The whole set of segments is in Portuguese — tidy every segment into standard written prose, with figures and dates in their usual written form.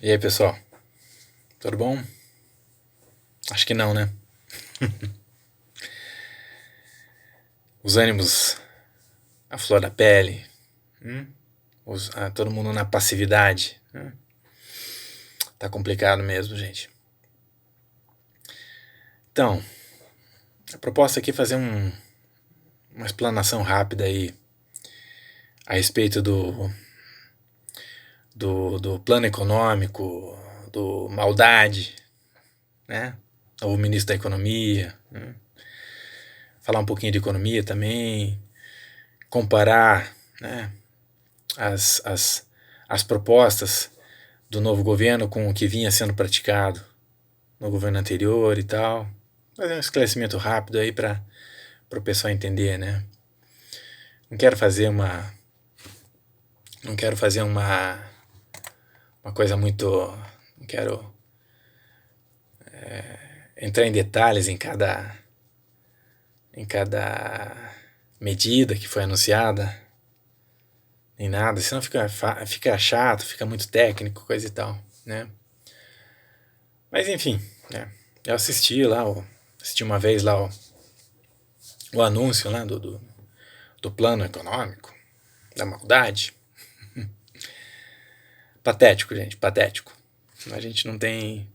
E aí, pessoal? Tudo bom? Acho que não, né? Os ânimos à flor da pele, todo mundo na passividade. Tá complicado mesmo, gente. Então, a proposta aqui é fazer uma explanação rápida aí a respeito do plano econômico, do Maldade, né? O ministro da Economia. Falar um pouquinho de economia também, comparar, né, as propostas do novo governo com o que vinha sendo praticado no governo anterior e tal. Fazer um esclarecimento rápido aí para o pessoal entender, né? Não quero fazer uma não quero fazer uma coisa muito, não quero entrar em detalhes em cada medida que foi anunciada, nem nada, senão fica chato, fica muito técnico, coisa e tal, né? Mas enfim, né? Eu assisti uma vez lá o anúncio lá do plano econômico, da maldade. Patético, gente, patético. A gente não tem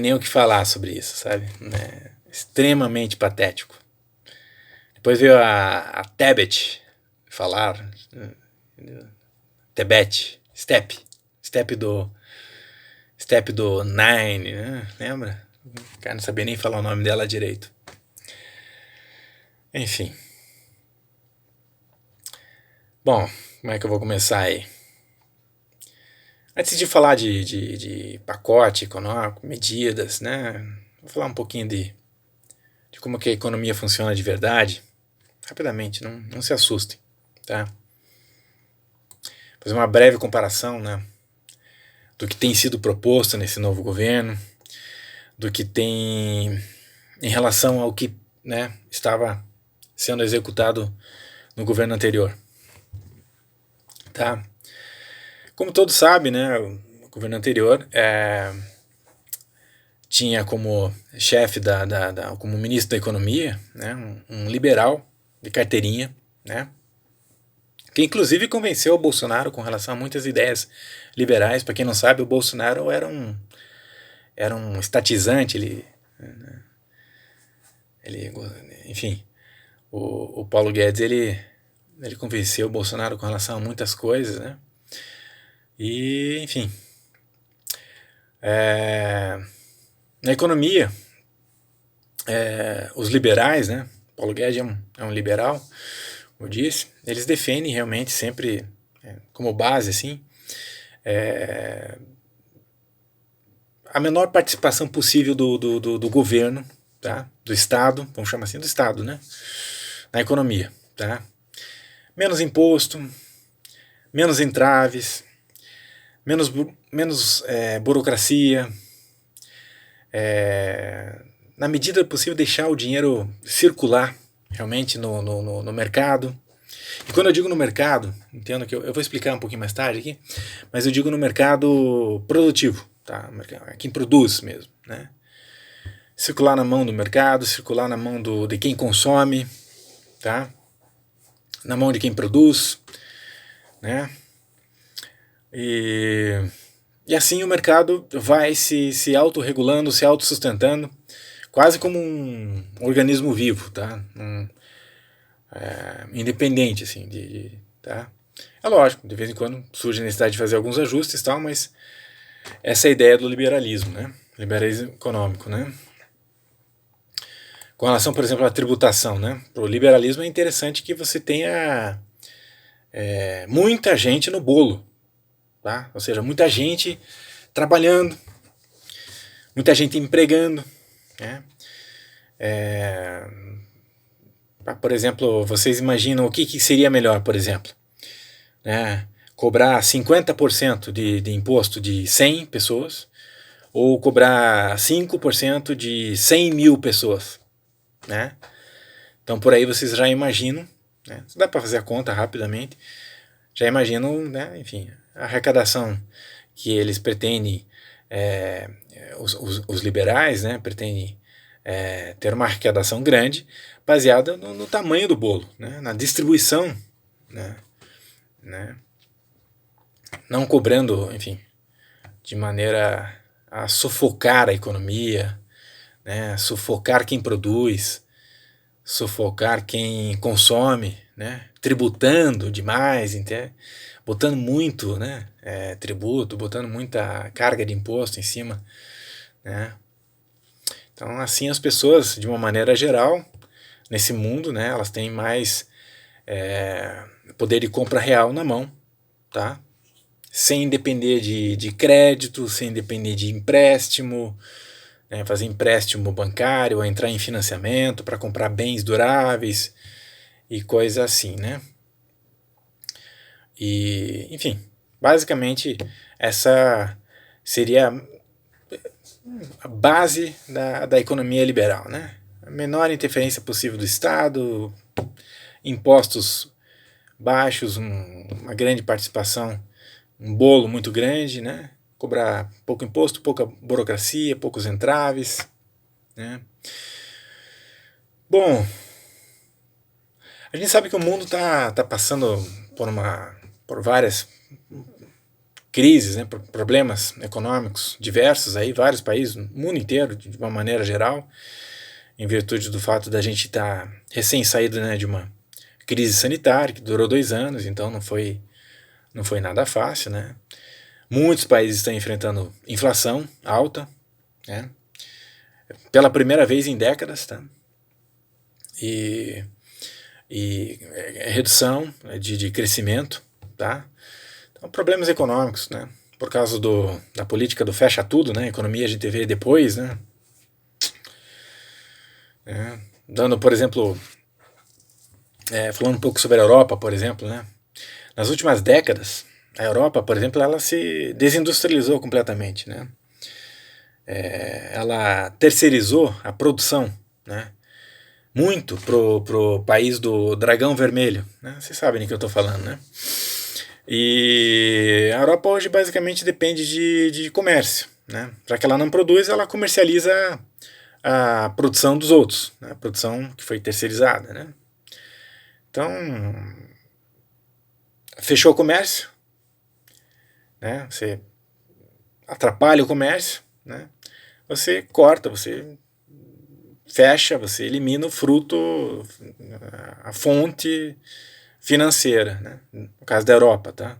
nem o que falar sobre isso, sabe? É extremamente patético. Depois veio a Tebet falar, Tebet, Step do Nine, né? Lembra? O cara não sabia nem falar o nome dela direito. Enfim. Bom, como é que eu vou começar aí? Antes de falar de pacote econômico, medidas, né? Vou falar um pouquinho de como que a economia funciona de verdade. Rapidamente, não se assustem, tá? Fazer uma breve comparação, né? Do que tem sido proposto nesse novo governo, do que tem em relação ao que, né, estava sendo executado no governo anterior, tá? Como todos sabem, né, o governo anterior tinha como chefe como ministro da economia, né, um liberal de carteirinha, né, que inclusive convenceu o Bolsonaro com relação a muitas ideias liberais. Para quem não sabe, o Bolsonaro era um estatizante, ele enfim, o Paulo Guedes ele convenceu o Bolsonaro com relação a muitas coisas, né? E enfim, na economia, os liberais, né? Paulo Guedes é um liberal, como eu disse, eles defendem realmente sempre como base assim a menor participação possível do governo, tá? Do Estado, vamos chamar assim, do Estado, né? Na economia, tá? Menos imposto, menos entraves, menos burocracia, na medida do possível deixar o dinheiro circular realmente no mercado. E quando eu digo no mercado, entendo que eu vou explicar um pouquinho mais tarde aqui, mas eu digo no mercado produtivo, tá? Quem produz mesmo, né? Circular na mão do mercado, circular na mão de quem consome, tá? Na mão de quem produz, né? E assim o mercado vai se autorregulando, se autossustentando, quase como um organismo vivo, tá? Independente, assim, tá? É lógico, de vez em quando surge a necessidade de fazer alguns ajustes e tal, mas essa é a ideia do liberalismo, né? Liberalismo econômico, né? Com relação, por exemplo, à tributação, né? Para o liberalismo é interessante que você tenha muita gente no bolo, tá? Ou seja, muita gente trabalhando, muita gente empregando, né? Por exemplo, vocês imaginam o que seria melhor, por exemplo, né? Cobrar 50% de imposto de 100 pessoas ou cobrar 5% de 100 mil pessoas, né? Então por aí vocês já imaginam, né? Dá para fazer a conta rapidamente, já imaginam, né? Enfim, arrecadação que eles pretendem, os liberais, né, pretendem ter uma arrecadação grande, baseada no tamanho do bolo, né, na distribuição, né, não cobrando, enfim, de maneira a sufocar a economia, né, sufocar quem produz, sufocar quem consome, né, tributando demais, botando muito, né, tributo, botando muita carga de imposto em cima, né. Então, assim, as pessoas, de uma maneira geral, nesse mundo, né, elas têm mais poder de compra real na mão, tá? Sem depender de crédito, sem depender de empréstimo, né, fazer empréstimo bancário, ou entrar em financiamento para comprar bens duráveis e coisa assim, né? E, enfim, basicamente essa seria a base da economia liberal, né? A menor interferência possível do Estado, impostos baixos, uma grande participação, um bolo muito grande, né? Cobrar pouco imposto, pouca burocracia, poucos entraves, né? Bom, a gente sabe que o mundo está passando por várias crises, né, por problemas econômicos diversos, aí, vários países, no mundo inteiro, de uma maneira geral, em virtude do fato da gente estar recém-saído, né, de uma crise sanitária que durou 2 anos, então não foi nada fácil, né? Muitos países estão enfrentando inflação alta, né? Pela primeira vez em décadas, tá? E redução de crescimento, tá? Então, problemas econômicos, né? Por causa da política do fecha tudo, né? Economia a gente vê depois, né? Dando, por exemplo, falando um pouco sobre a Europa, por exemplo, né? Nas últimas décadas, a Europa, por exemplo, ela se desindustrializou completamente, né? Ela terceirizou a produção, né? Muito pro país do dragão vermelho, né? Vocês sabem do que eu estou falando, né? E a Europa hoje basicamente depende de comércio, né? Já que ela não produz, ela comercializa a produção dos outros, né? A produção que foi terceirizada, né? Então, fechou o comércio, né? Você atrapalha o comércio, né? Você corta, você fecha, você elimina o fruto, a fonte financeira, né? No caso da Europa, tá?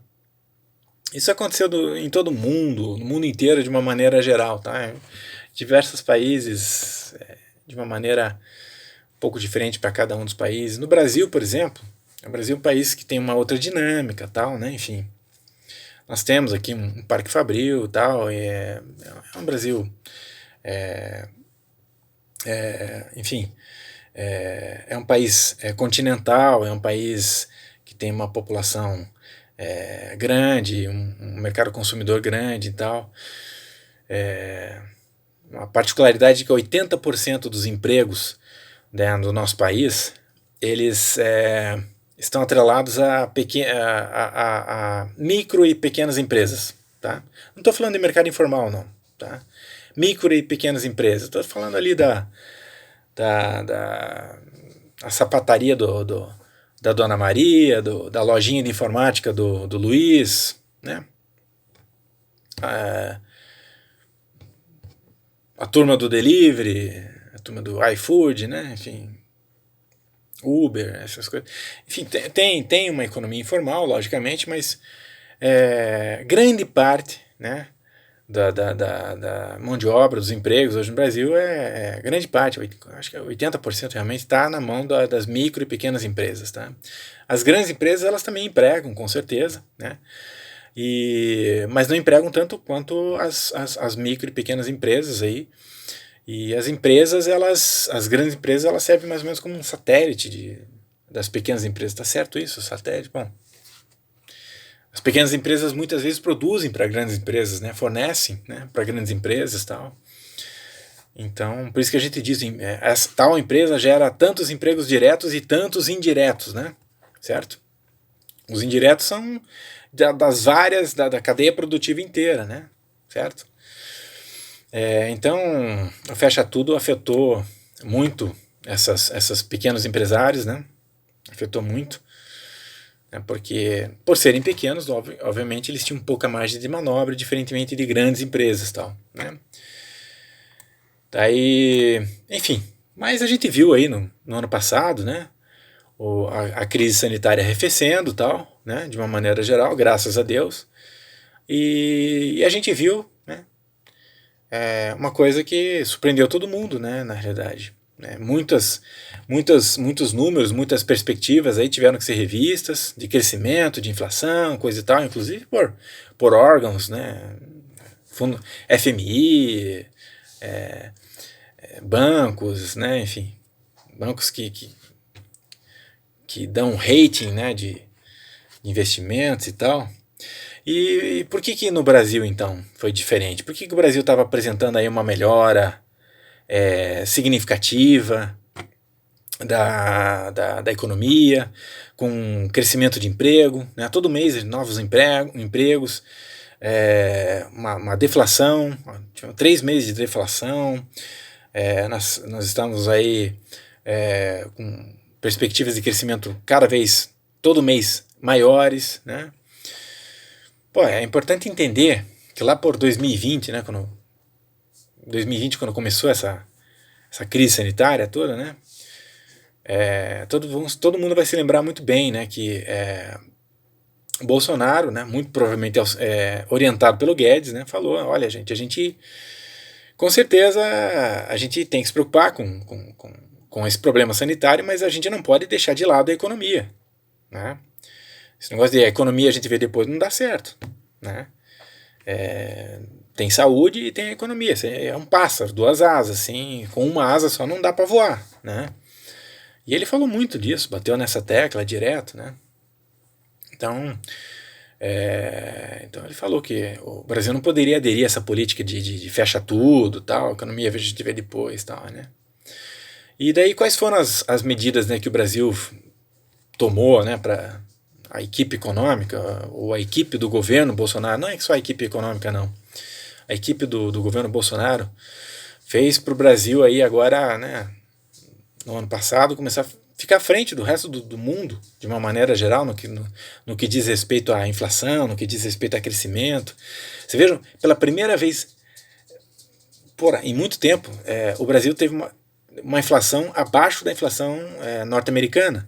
Isso aconteceu em todo o mundo, no mundo inteiro de uma maneira geral, tá? Em diversos países, de uma maneira um pouco diferente para cada um dos países. No Brasil, por exemplo, o Brasil é um país que tem uma outra dinâmica, tal, né? Enfim, nós temos aqui um Parque Fabril, tal, e é um Brasil, enfim, é um país continental, é um país que tem uma população grande, um mercado consumidor grande e tal. Uma particularidade é que 80% dos empregos, né, do nosso país, eles estão atrelados a micro e pequenas empresas, tá? Não estou falando de mercado informal, não, tá? Micro e pequenas empresas. Estou falando ali da sapataria da Dona Maria, da lojinha de informática do Luiz, né? A turma do delivery, a turma do iFood, né? Enfim, Uber, essas coisas. Enfim, tem uma economia informal, logicamente, mas grande parte, né, da mão de obra, dos empregos hoje no Brasil, grande parte, acho que 80% realmente está na mão das micro e pequenas empresas, tá? As grandes empresas, elas também empregam, com certeza, né? Mas não empregam tanto quanto as micro e pequenas empresas aí. E as empresas, as grandes empresas, elas servem mais ou menos como um satélite das pequenas empresas. Tá certo isso, satélite? Bom, as pequenas empresas muitas vezes produzem para grandes empresas, né? Fornecem, né, para grandes empresas e tal. Então, por isso que a gente diz, essa tal empresa gera tantos empregos diretos e tantos indiretos, né? Certo? Os indiretos são das várias, da cadeia produtiva inteira, né? Certo? Então, o Fecha Tudo afetou muito essas pequenos empresários, né? Afetou muito, né? Porque, por serem pequenos, obviamente, eles tinham pouca margem de manobra, diferentemente de grandes empresas, tal, né? Daí, enfim, mas a gente viu aí no ano passado, né? A crise sanitária arrefecendo, tal, né? De uma maneira geral, graças a Deus. E a gente viu, né? Uma coisa que surpreendeu todo mundo, né, na realidade. Né? Muitos números, muitas perspectivas aí tiveram que ser revistas, de crescimento, de inflação, coisa e tal, inclusive por órgãos, né, fundo, FMI, bancos, né, enfim, bancos que dão rating, né, de investimentos e tal. E por que no Brasil, então, foi diferente? Por que o Brasil estava apresentando aí uma melhora significativa da economia, com crescimento de emprego, né? Todo mês novos empregos, uma deflação, 3 meses de deflação, nós estamos aí com perspectivas de crescimento cada vez, todo mês, maiores, né? Pô, é importante entender que lá por 2020, né, quando começou essa crise sanitária toda, né, todo mundo vai se lembrar muito bem, né, que Bolsonaro, né, muito provavelmente orientado pelo Guedes, né, falou, olha gente, a gente com certeza a gente tem que se preocupar com esse problema sanitário, mas a gente não pode deixar de lado a economia, né. Esse negócio de a economia a gente vê depois não dá certo, né? Tem saúde e tem a economia. É um pássaro, 2 asas, assim, com uma asa só não dá para voar, né? E ele falou muito disso, bateu nessa tecla direto, né? Então ele falou que o Brasil não poderia aderir a essa política de fecha tudo, tal, a economia a gente vê depois, tal, né? E daí quais foram as medidas, né, que o Brasil tomou, né, para a equipe econômica, ou a equipe do governo Bolsonaro, não é só a equipe econômica não, a equipe do governo Bolsonaro fez para o Brasil aí agora, né, no ano passado, começar a ficar à frente do resto do mundo, de uma maneira geral, no que diz respeito à inflação, no que diz respeito a crescimento. Vocês vejam, pela primeira vez em muito tempo, o Brasil teve uma inflação abaixo da inflação norte-americana.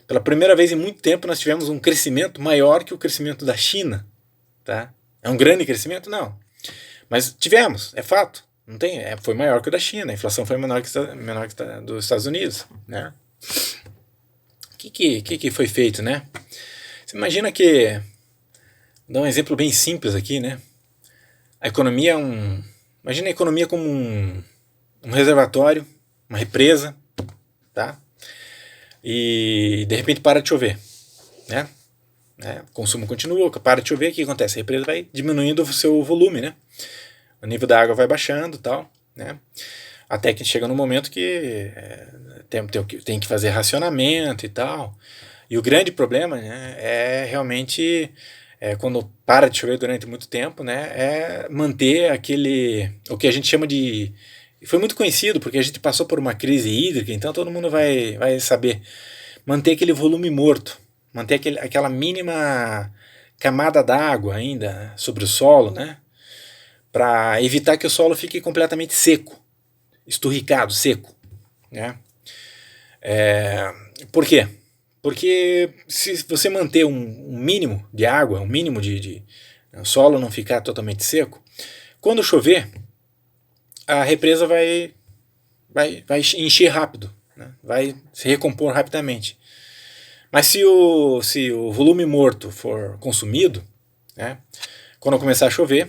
Pela primeira vez em muito tempo nós tivemos um crescimento maior que o crescimento da China. Tá? É um grande crescimento? Não. Mas tivemos, é fato. Não tem, foi maior que o da China, a inflação foi menor que dos Estados Unidos. Né? O que foi feito? Né? Você imagina que, vou dar um exemplo bem simples aqui, né? A economia imagina a economia como um reservatório, uma represa, tá? E de repente para de chover, né? O consumo continua, para de chover, o que acontece? A represa vai diminuindo o seu volume, né? O nível da água vai baixando, tal, né? Até que chega no momento que tem que fazer racionamento e tal. E o grande problema, né, é realmente quando para de chover durante muito tempo, né, é manter o que a gente chama de... Foi muito conhecido porque a gente passou por uma crise hídrica, então todo mundo vai saber. Manter aquele volume morto, manter aquela mínima camada d'água ainda sobre o solo, né, para evitar que o solo fique completamente seco, esturricado, seco. Né. Por quê? Porque se você manter um mínimo de água, um mínimo de o solo não ficar totalmente seco, quando chover, a represa vai encher rápido, né? Vai se recompor rapidamente. Mas se o volume morto for consumido, né, quando começar a chover,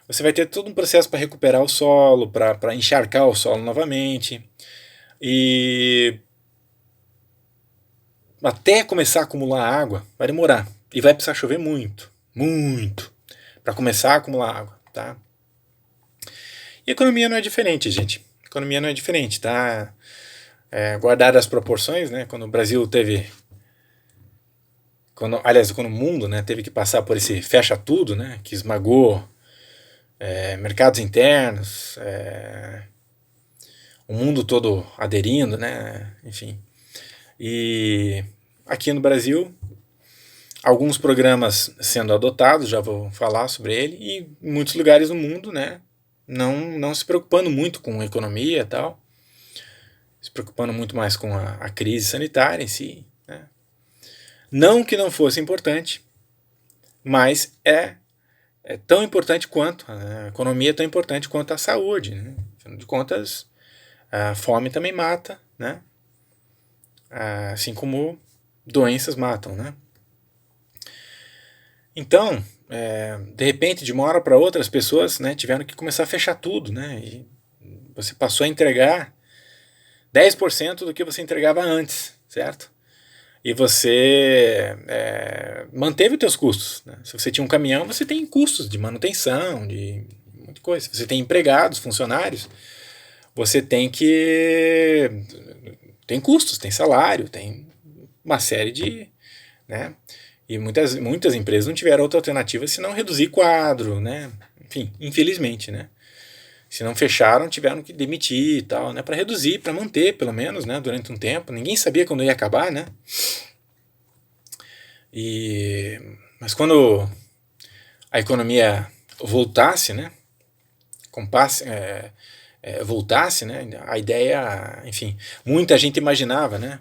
você vai ter todo um processo para recuperar o solo, para encharcar o solo novamente, e até começar a acumular água vai demorar, e vai precisar chover muito, para começar a acumular água, tá? E a economia não é diferente, gente. A economia não é diferente, tá? Guardar as proporções, né? Quando o Brasil teve quando o mundo, né, teve que passar por esse fecha tudo, né, que esmagou mercados internos, o mundo todo aderindo, né, enfim. E aqui no Brasil, alguns programas sendo adotados, já vou falar sobre ele, e em muitos lugares do mundo, né, não se preocupando muito com a economia e tal, se preocupando muito mais com a crise sanitária em si, né. Não que não fosse importante, mas é tão importante quanto, a economia é tão importante quanto a saúde, né. Afinal de contas, a fome também mata, né, assim como doenças matam, né. Então, de repente, de uma hora para outra, as pessoas, né, tiveram que começar a fechar tudo, né, e você passou a entregar 10% do que você entregava antes, certo? E você manteve os teus custos, né? Se você tinha um caminhão, você tem custos de manutenção, de muita coisa. Se você tem empregados, funcionários, você tem custos, tem salário, tem uma série de, né? E muitas empresas não tiveram outra alternativa senão reduzir quadro, né? Enfim, infelizmente, né? Se não fecharam, tiveram que demitir e tal, né? Para reduzir, para manter, pelo menos, né? Durante um tempo. Ninguém sabia quando ia acabar, né? Mas quando a economia voltasse, né? Voltasse, né? A ideia, enfim, muita gente imaginava, né?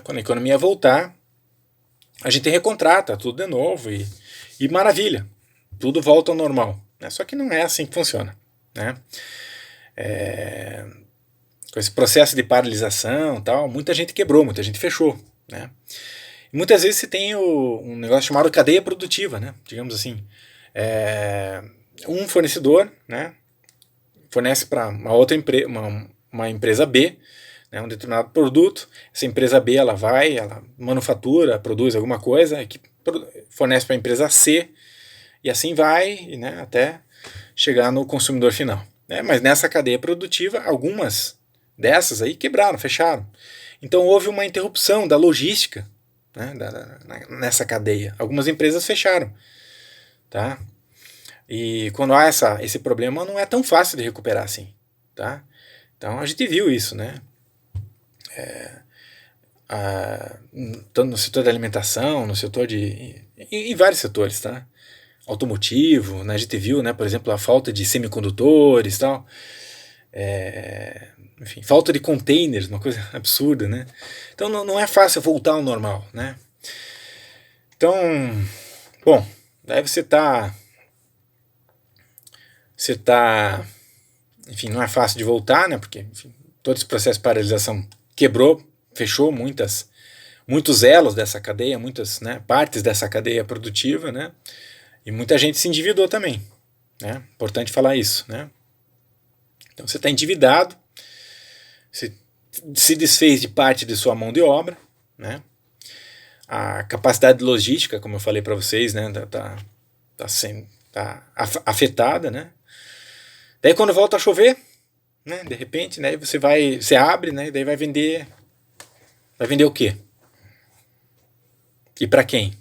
Quando a economia voltar, a gente recontrata tudo de novo e maravilha, tudo volta ao normal, né? Só que não é assim que funciona, né? Com esse processo de paralisação, tal, muita gente quebrou, muita gente fechou, né? E muitas vezes você tem um negócio chamado cadeia produtiva, né? Digamos assim, um fornecedor, né, fornece para uma outra empresa, uma empresa B, né, um determinado produto. Essa empresa B ela manufatura, produz alguma coisa que fornece para a empresa C e assim vai, né, até chegar no consumidor final, né? Mas nessa cadeia produtiva, algumas dessas aí quebraram, fecharam. Então houve uma interrupção da logística, né, nessa cadeia. Algumas empresas fecharam, tá? E quando há esse problema, não é tão fácil de recuperar assim, tá? Então a gente viu isso, né? Tanto no setor da alimentação, no setor em vários setores, tá? Automotivo, né? A gente viu, né, por exemplo, a falta de semicondutores e tal. Enfim, falta de containers, uma coisa absurda, né? Então não é fácil voltar ao normal, né? Então, bom, daí você tá, enfim, não é fácil de voltar, né? Porque, enfim, todo esse processo de paralisação quebrou, fechou muitos elos dessa cadeia, muitas, né, partes dessa cadeia produtiva, né? E muita gente se endividou também, né? Importante falar isso, né? Então você está endividado, você se desfez de parte de sua mão de obra, né? A capacidade logística, como eu falei para vocês, né, tá afetada, né? Daí quando volta a chover, né, de repente, né, você abre, né, e daí vai vender o quê? E para quem?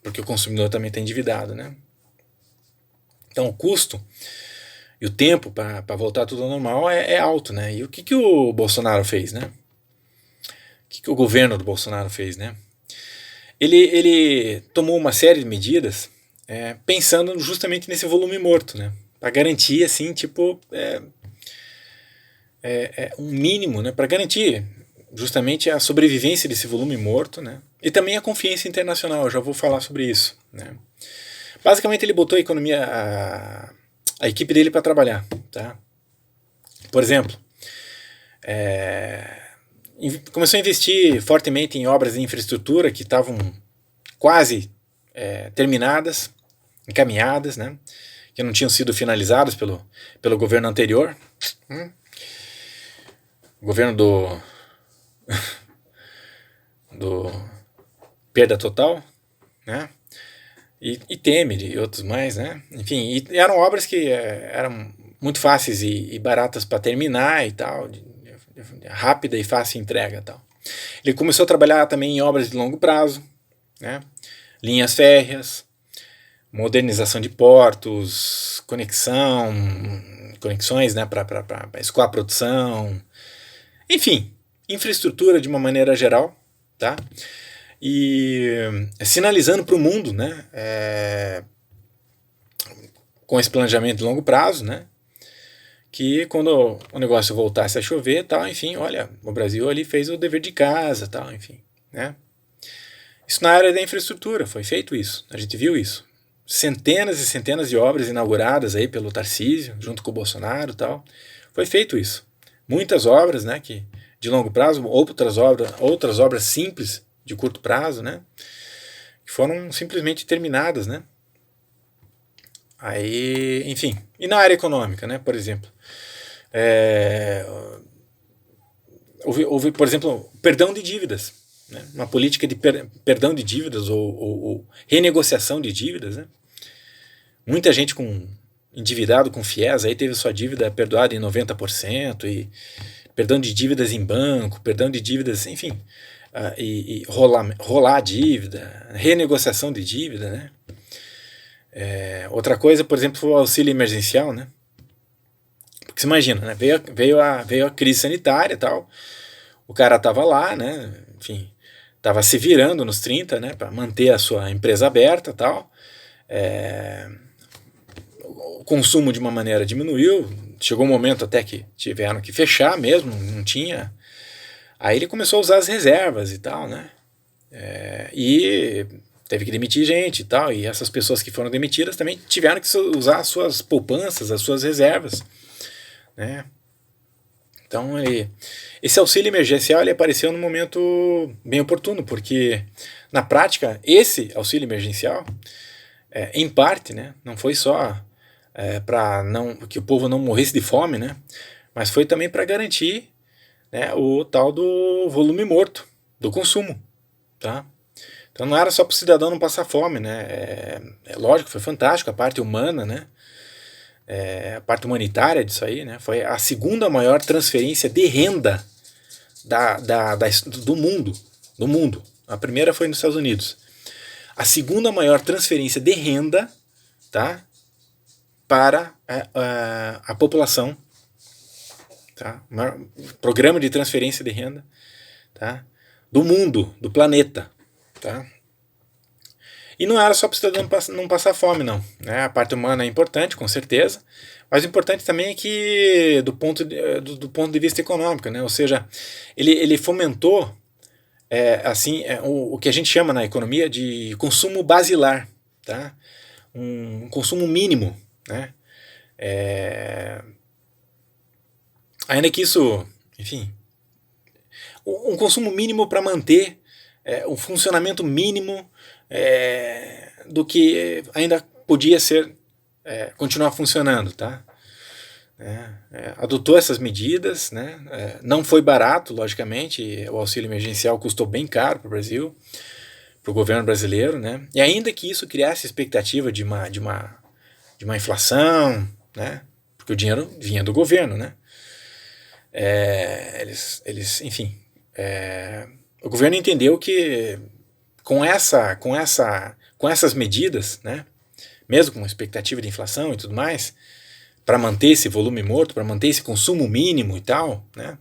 Porque o consumidor também está endividado, né? Então o custo e o tempo para voltar tudo ao normal é alto, né? E o que o Bolsonaro fez, né? O que o governo do Bolsonaro fez, né? Ele tomou uma série de medidas pensando justamente nesse volume morto, né? Para garantir, assim, tipo, um mínimo, né? Para garantir justamente a sobrevivência desse volume morto, né? E também a confiança internacional, eu já vou falar sobre isso, né? Basicamente ele botou a economia, a equipe dele para trabalhar, tá? Por exemplo, começou a investir fortemente em obras de infraestrutura que estavam quase terminadas, encaminhadas, né? Que não tinham sido finalizadas pelo governo anterior. O governo do Perda Total, né? E Temer e outros mais, né? Enfim, e eram obras que eram muito fáceis e baratas para terminar e tal, rápida e fácil entrega e tal. Ele começou a trabalhar também em obras de longo prazo, né? Linhas férreas, modernização de portos, conexões, né, para escoar a produção, enfim, infraestrutura de uma maneira geral, tá? E sinalizando para o mundo, né, com esse planejamento de longo prazo, né, que quando o negócio voltasse a chover, tal, enfim, olha, o Brasil ali fez o dever de casa, tal, enfim, né? Isso na área da infraestrutura, foi feito isso, a gente viu isso. Centenas e centenas de obras inauguradas aí pelo Tarcísio, junto com o Bolsonaro, tal, foi feito isso. Muitas obras, né, que de longo prazo, outras obras simples de curto prazo, né, que foram simplesmente terminadas, né. Aí, enfim, e na área econômica, né, por exemplo, houve, por exemplo, perdão de dívidas, né, uma política de perdão de dívidas ou renegociação de dívidas, né. Muita gente endividado com FIES aí teve sua dívida perdoada em 90%, e perdão de dívidas em banco, perdão de dívidas, enfim, e rolar a dívida, renegociação de dívida, né. Outra coisa, por exemplo, foi o auxílio emergencial, né? Porque você imagina, né? Veio a crise sanitária e tal, o cara tava lá, né? Enfim, tava se virando nos 30, né? Para manter a sua empresa aberta e tal. O consumo de uma maneira diminuiu, chegou um momento até que tiveram que fechar mesmo, não tinha. Aí ele começou a usar as reservas e tal, né? E teve que demitir gente e tal, e essas pessoas que foram demitidas também tiveram que usar as suas poupanças, as suas reservas, né? Então, esse auxílio emergencial ele apareceu num momento bem oportuno, porque, na prática, esse auxílio emergencial, em parte, né, não foi só para que o povo não morresse de fome, né, mas foi também para garantir, né, o tal do volume morto, do consumo, tá? Então não era só para o cidadão não passar fome, né? Lógico, foi fantástico a parte humana, né? A parte humanitária disso aí, né? Foi a segunda maior transferência de renda do mundo. Do mundo. A primeira foi nos Estados Unidos. A segunda maior transferência de renda, tá? Para a população, tá? Programa de transferência de renda, tá? Do mundo, do planeta. Tá? E não era só para o cidadão não passar fome, não, né? A parte humana é importante, com certeza, mas o importante também é que do ponto de vista econômico, né? Ou seja, ele fomentou o que a gente chama na economia de consumo basilar, tá? Um consumo mínimo, né? Ainda que isso, enfim, um consumo mínimo para manter o funcionamento mínimo do que ainda podia ser continuar funcionando, tá? Adotou essas medidas, né? Não foi barato, logicamente, o auxílio emergencial custou bem caro para o Brasil, para o governo brasileiro, né? E ainda que isso criasse expectativa de uma inflação, né? Porque o dinheiro vinha do governo, né? Enfim, o governo entendeu que com essas medidas, né, mesmo com expectativa de inflação e tudo mais, para manter esse volume morto, para manter esse consumo mínimo e tal, né,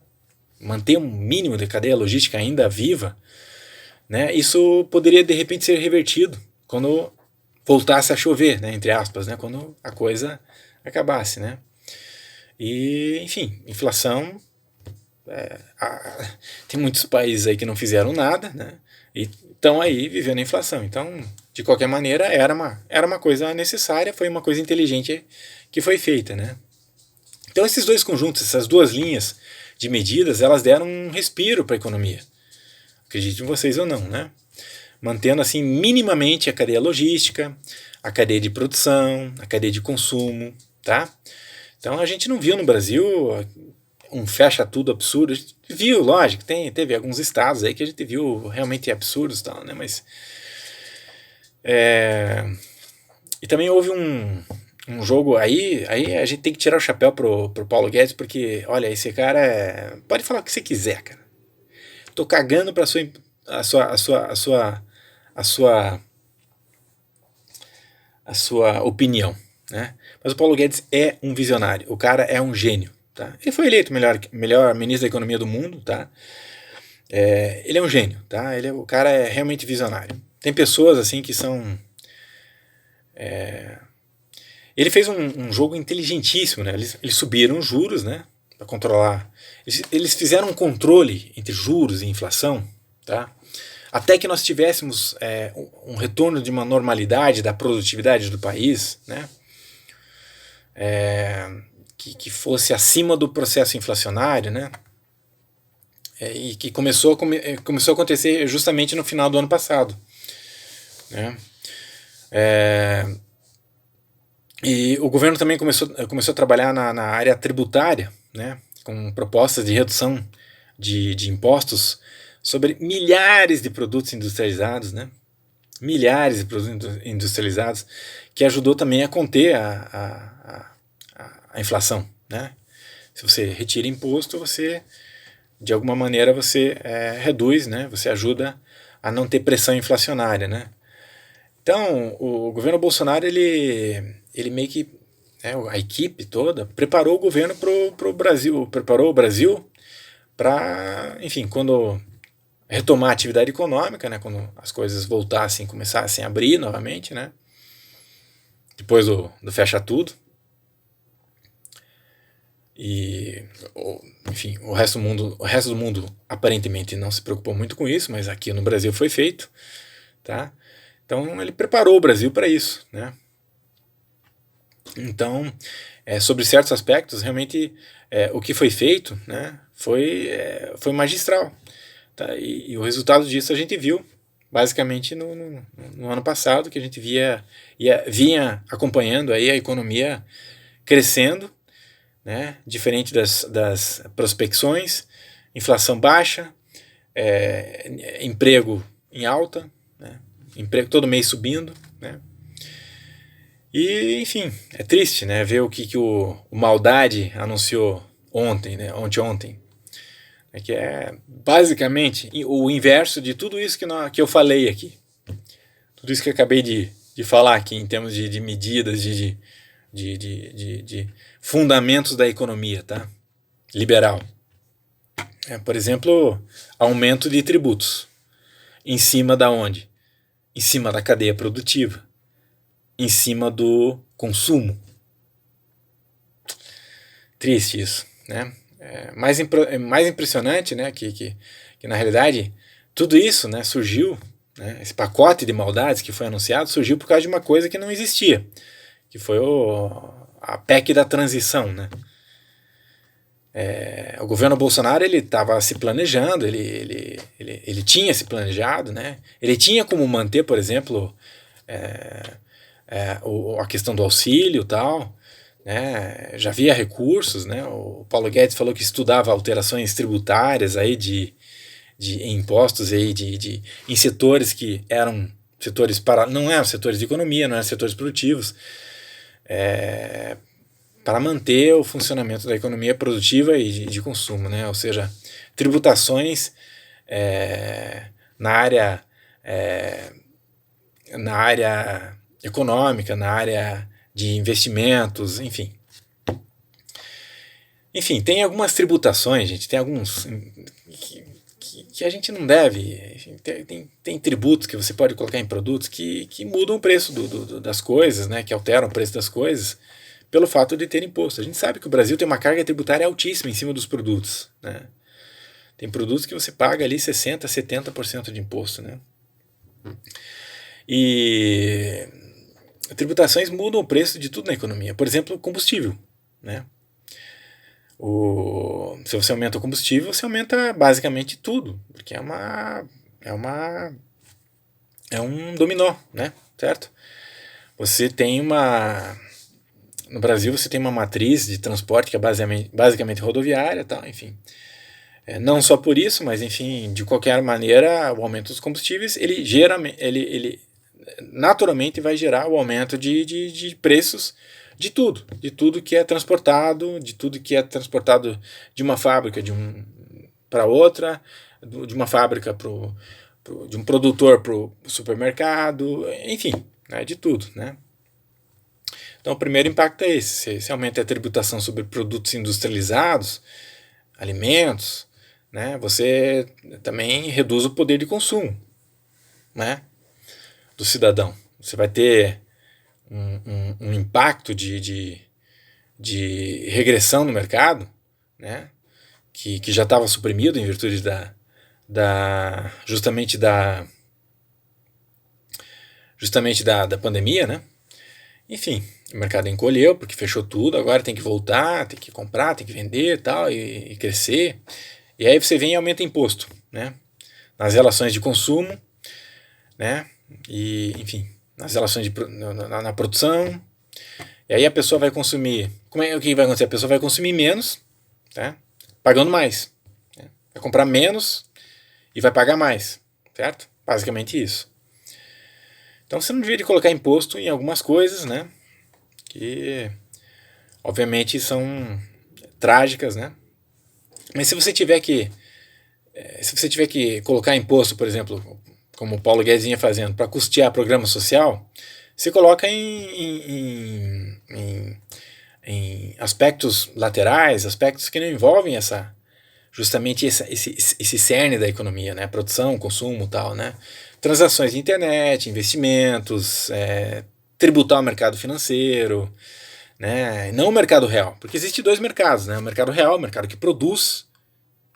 manter um mínimo de cadeia logística ainda viva, né, isso poderia de repente ser revertido quando voltasse a chover, né, entre aspas, né, quando a coisa acabasse, né. E, enfim, inflação. Tem muitos países aí que não fizeram nada, né? E estão aí vivendo a inflação. Então, de qualquer maneira, era uma coisa necessária, foi uma coisa inteligente que foi feita, né? Então, esses dois conjuntos, essas duas linhas de medidas, elas deram um respiro para a economia. Acreditem vocês ou não, né? Mantendo, assim, minimamente a cadeia logística, a cadeia de produção, a cadeia de consumo, tá? Então, a gente não viu no Brasil um fecha tudo absurdo. A gente viu, lógico, teve alguns estados aí que a gente viu realmente absurdos e tal, né? Mas e também houve um jogo aí a gente tem que tirar o chapéu pro Paulo Guedes, porque, olha, esse cara pode falar o que você quiser, cara. Tô cagando pra a sua opinião, né? Mas o Paulo Guedes é um visionário, o cara é um gênio, tá? Ele foi eleito melhor ministro da economia do mundo, tá? Ele é um gênio, tá? O cara é realmente visionário. Tem pessoas assim que são... Ele fez um jogo inteligentíssimo, né? Eles subiram os juros, né? Para controlar. Eles fizeram um controle entre juros e inflação, tá? Até que nós tivéssemos um retorno de uma normalidade da produtividade do país, né? Que fosse acima do processo inflacionário, né? E que começou a acontecer justamente no final do ano passado, né? E o governo também começou a trabalhar na área tributária, né? Com propostas de redução de impostos sobre milhares de produtos industrializados, né? Milhares de produtos industrializados, que ajudou também a conter a inflação, né? Se você retira imposto, você, de alguma maneira, você reduz, né? Você ajuda a não ter pressão inflacionária, né? Então, o governo Bolsonaro, ele meio que, a equipe toda, preparou o governo pro Brasil, preparou o Brasil para, enfim, quando retomar a atividade econômica, né, quando as coisas voltassem, começassem a abrir novamente, né, depois do fecha tudo. E, enfim, o resto do mundo aparentemente não se preocupou muito com isso, mas aqui no Brasil foi feito, tá? Então ele preparou o Brasil para isso, né? Então, sobre certos aspectos, realmente o que foi feito, né, foi magistral. Tá? E o resultado disso a gente viu basicamente no ano passado, que a gente vinha acompanhando aí a economia crescendo, né, diferente das prospecções, inflação baixa, emprego em alta, né, emprego todo mês subindo, né. E, enfim, é triste, né, ver o que o Maldade anunciou ontem, né, ontem, que é basicamente o inverso de tudo isso que eu falei aqui. Tudo isso que eu acabei de falar aqui em termos de medidas, de fundamentos da economia, tá? Liberal. Por exemplo, aumento de tributos. Em cima da onde? Em cima da cadeia produtiva. Em cima do consumo. Triste isso, né? Mais impressionante, né, que na realidade tudo isso, né, surgiu, né, esse pacote de maldades que foi anunciado surgiu por causa de uma coisa que não existia, que foi a PEC da transição, né? O governo Bolsonaro, ele estava se planejando, ele tinha se planejado, né? Ele tinha como manter, por exemplo, a questão do auxílio e tal, né? Já havia recursos, né? O Paulo Guedes falou que estudava alterações tributárias aí de impostos aí em setores que eram setores não eram setores de economia, não eram setores produtivos, para manter o funcionamento da economia produtiva e de consumo, né? Ou seja, tributações na área econômica, na área de investimentos, enfim. Enfim, tem algumas tributações, gente, tem alguns que a gente não deve. Tem tributos que você pode colocar em produtos que mudam o preço das coisas, né, que alteram o preço das coisas pelo fato de ter imposto. A gente sabe que o Brasil tem uma carga tributária altíssima em cima dos produtos, né? Tem produtos que você paga ali 60%, 70% de imposto, né? E tributações mudam o preço de tudo na economia. Por exemplo, combustível, né? Se você aumenta o combustível, você aumenta basicamente tudo, porque é um dominó, né? Certo? Você tem no Brasil você tem uma matriz de transporte que é basicamente rodoviária, tal, enfim. Não só por isso, mas enfim, de qualquer maneira, o aumento dos combustíveis, ele naturalmente vai gerar o aumento de preços de tudo que é transportado, de uma fábrica para outra, de uma fábrica de um produtor para o supermercado, enfim, né, de tudo, né? Então o primeiro impacto é esse, se aumenta a tributação sobre produtos industrializados, alimentos, né, você também reduz o poder de consumo, né, do cidadão. Você vai ter um impacto de regressão no mercado, né, que já estava suprimido em virtude justamente da pandemia, né? Enfim, o mercado encolheu porque fechou tudo, agora tem que voltar, tem que comprar, tem que vender tal, e crescer. E aí você vem e aumenta imposto, né? Nas relações de consumo, né? E, enfim, nas relações na produção. E aí a pessoa vai consumir. O que vai acontecer? A pessoa vai consumir menos, tá? Pagando mais. Né? Vai comprar menos e vai pagar mais, certo? Basicamente isso. Então você não devia colocar imposto em algumas coisas, né? Que obviamente são trágicas, né? Mas se você tiver que colocar imposto, por exemplo, como o Paulo Guedes vinha fazendo, para custear programa social, você coloca em aspectos laterais, aspectos que não envolvem justamente esse cerne da economia, né? Produção, consumo, tal, né? Transações de internet, investimentos, tributar o mercado financeiro, né? Não o mercado real, porque existe dois mercados, né? O mercado real, o mercado que produz,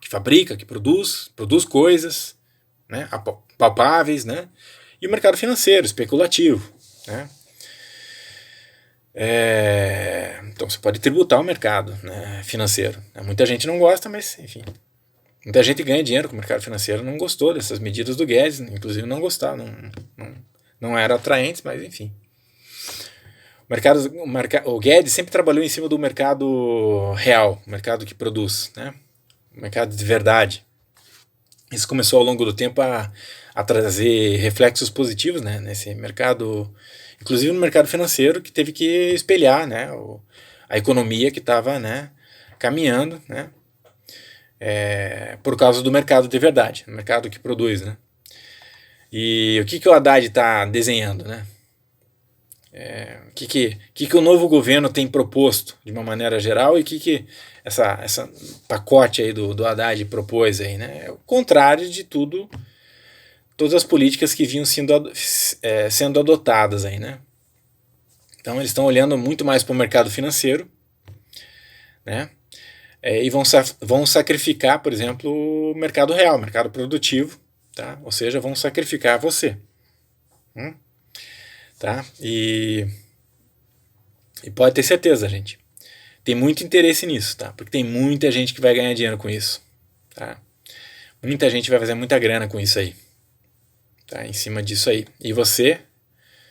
que fabrica, que produz coisas, né? Palpáveis, né? E o mercado financeiro, especulativo, né? Então você pode tributar o mercado, né, financeiro. Muita gente não gosta, mas enfim. Muita gente ganha dinheiro com o mercado financeiro, não gostou dessas medidas do Guedes, inclusive não gostava, não era atraentes, mas enfim. O Guedes sempre trabalhou em cima do mercado real, o mercado que produz, né? O mercado de verdade. Isso começou ao longo do tempo a trazer reflexos positivos, né, nesse mercado, inclusive no mercado financeiro, que teve que espelhar, né, a economia que estava, né, caminhando, né, por causa do mercado de verdade, o mercado que produz, né. E o que o Haddad está desenhando, né? O que o novo governo tem proposto de uma maneira geral e o que essa pacote aí do Haddad propôs aí, né? É o contrário de todas as políticas que vinham sendo adotadas aí, né? Então eles estão olhando muito mais para o mercado financeiro, né? E vão sacrificar, por exemplo, o mercado real, o mercado produtivo, tá? Ou seja, vão sacrificar você. Tá? E pode ter certeza, gente. Tem muito interesse nisso, tá? Porque tem muita gente que vai ganhar dinheiro com isso, tá? Muita gente vai fazer muita grana com isso aí, tá? Em cima disso aí. E você,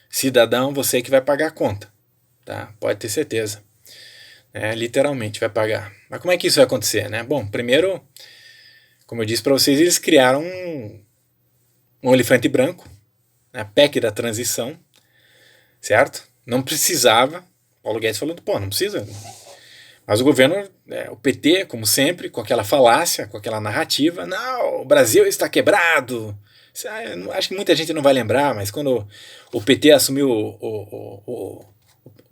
cidadão, você que vai pagar a conta, tá? Pode ter certeza. Literalmente vai pagar. Mas como é que isso vai acontecer, né? Bom, primeiro, como eu disse para vocês, eles criaram um elefante branco, a PEC da transição, certo? Não precisava. Paulo Guedes falando, não precisa. Mas o governo, o PT, como sempre, com aquela falácia, com aquela narrativa, não, o Brasil está quebrado. Acho que muita gente não vai lembrar, mas quando o PT assumiu o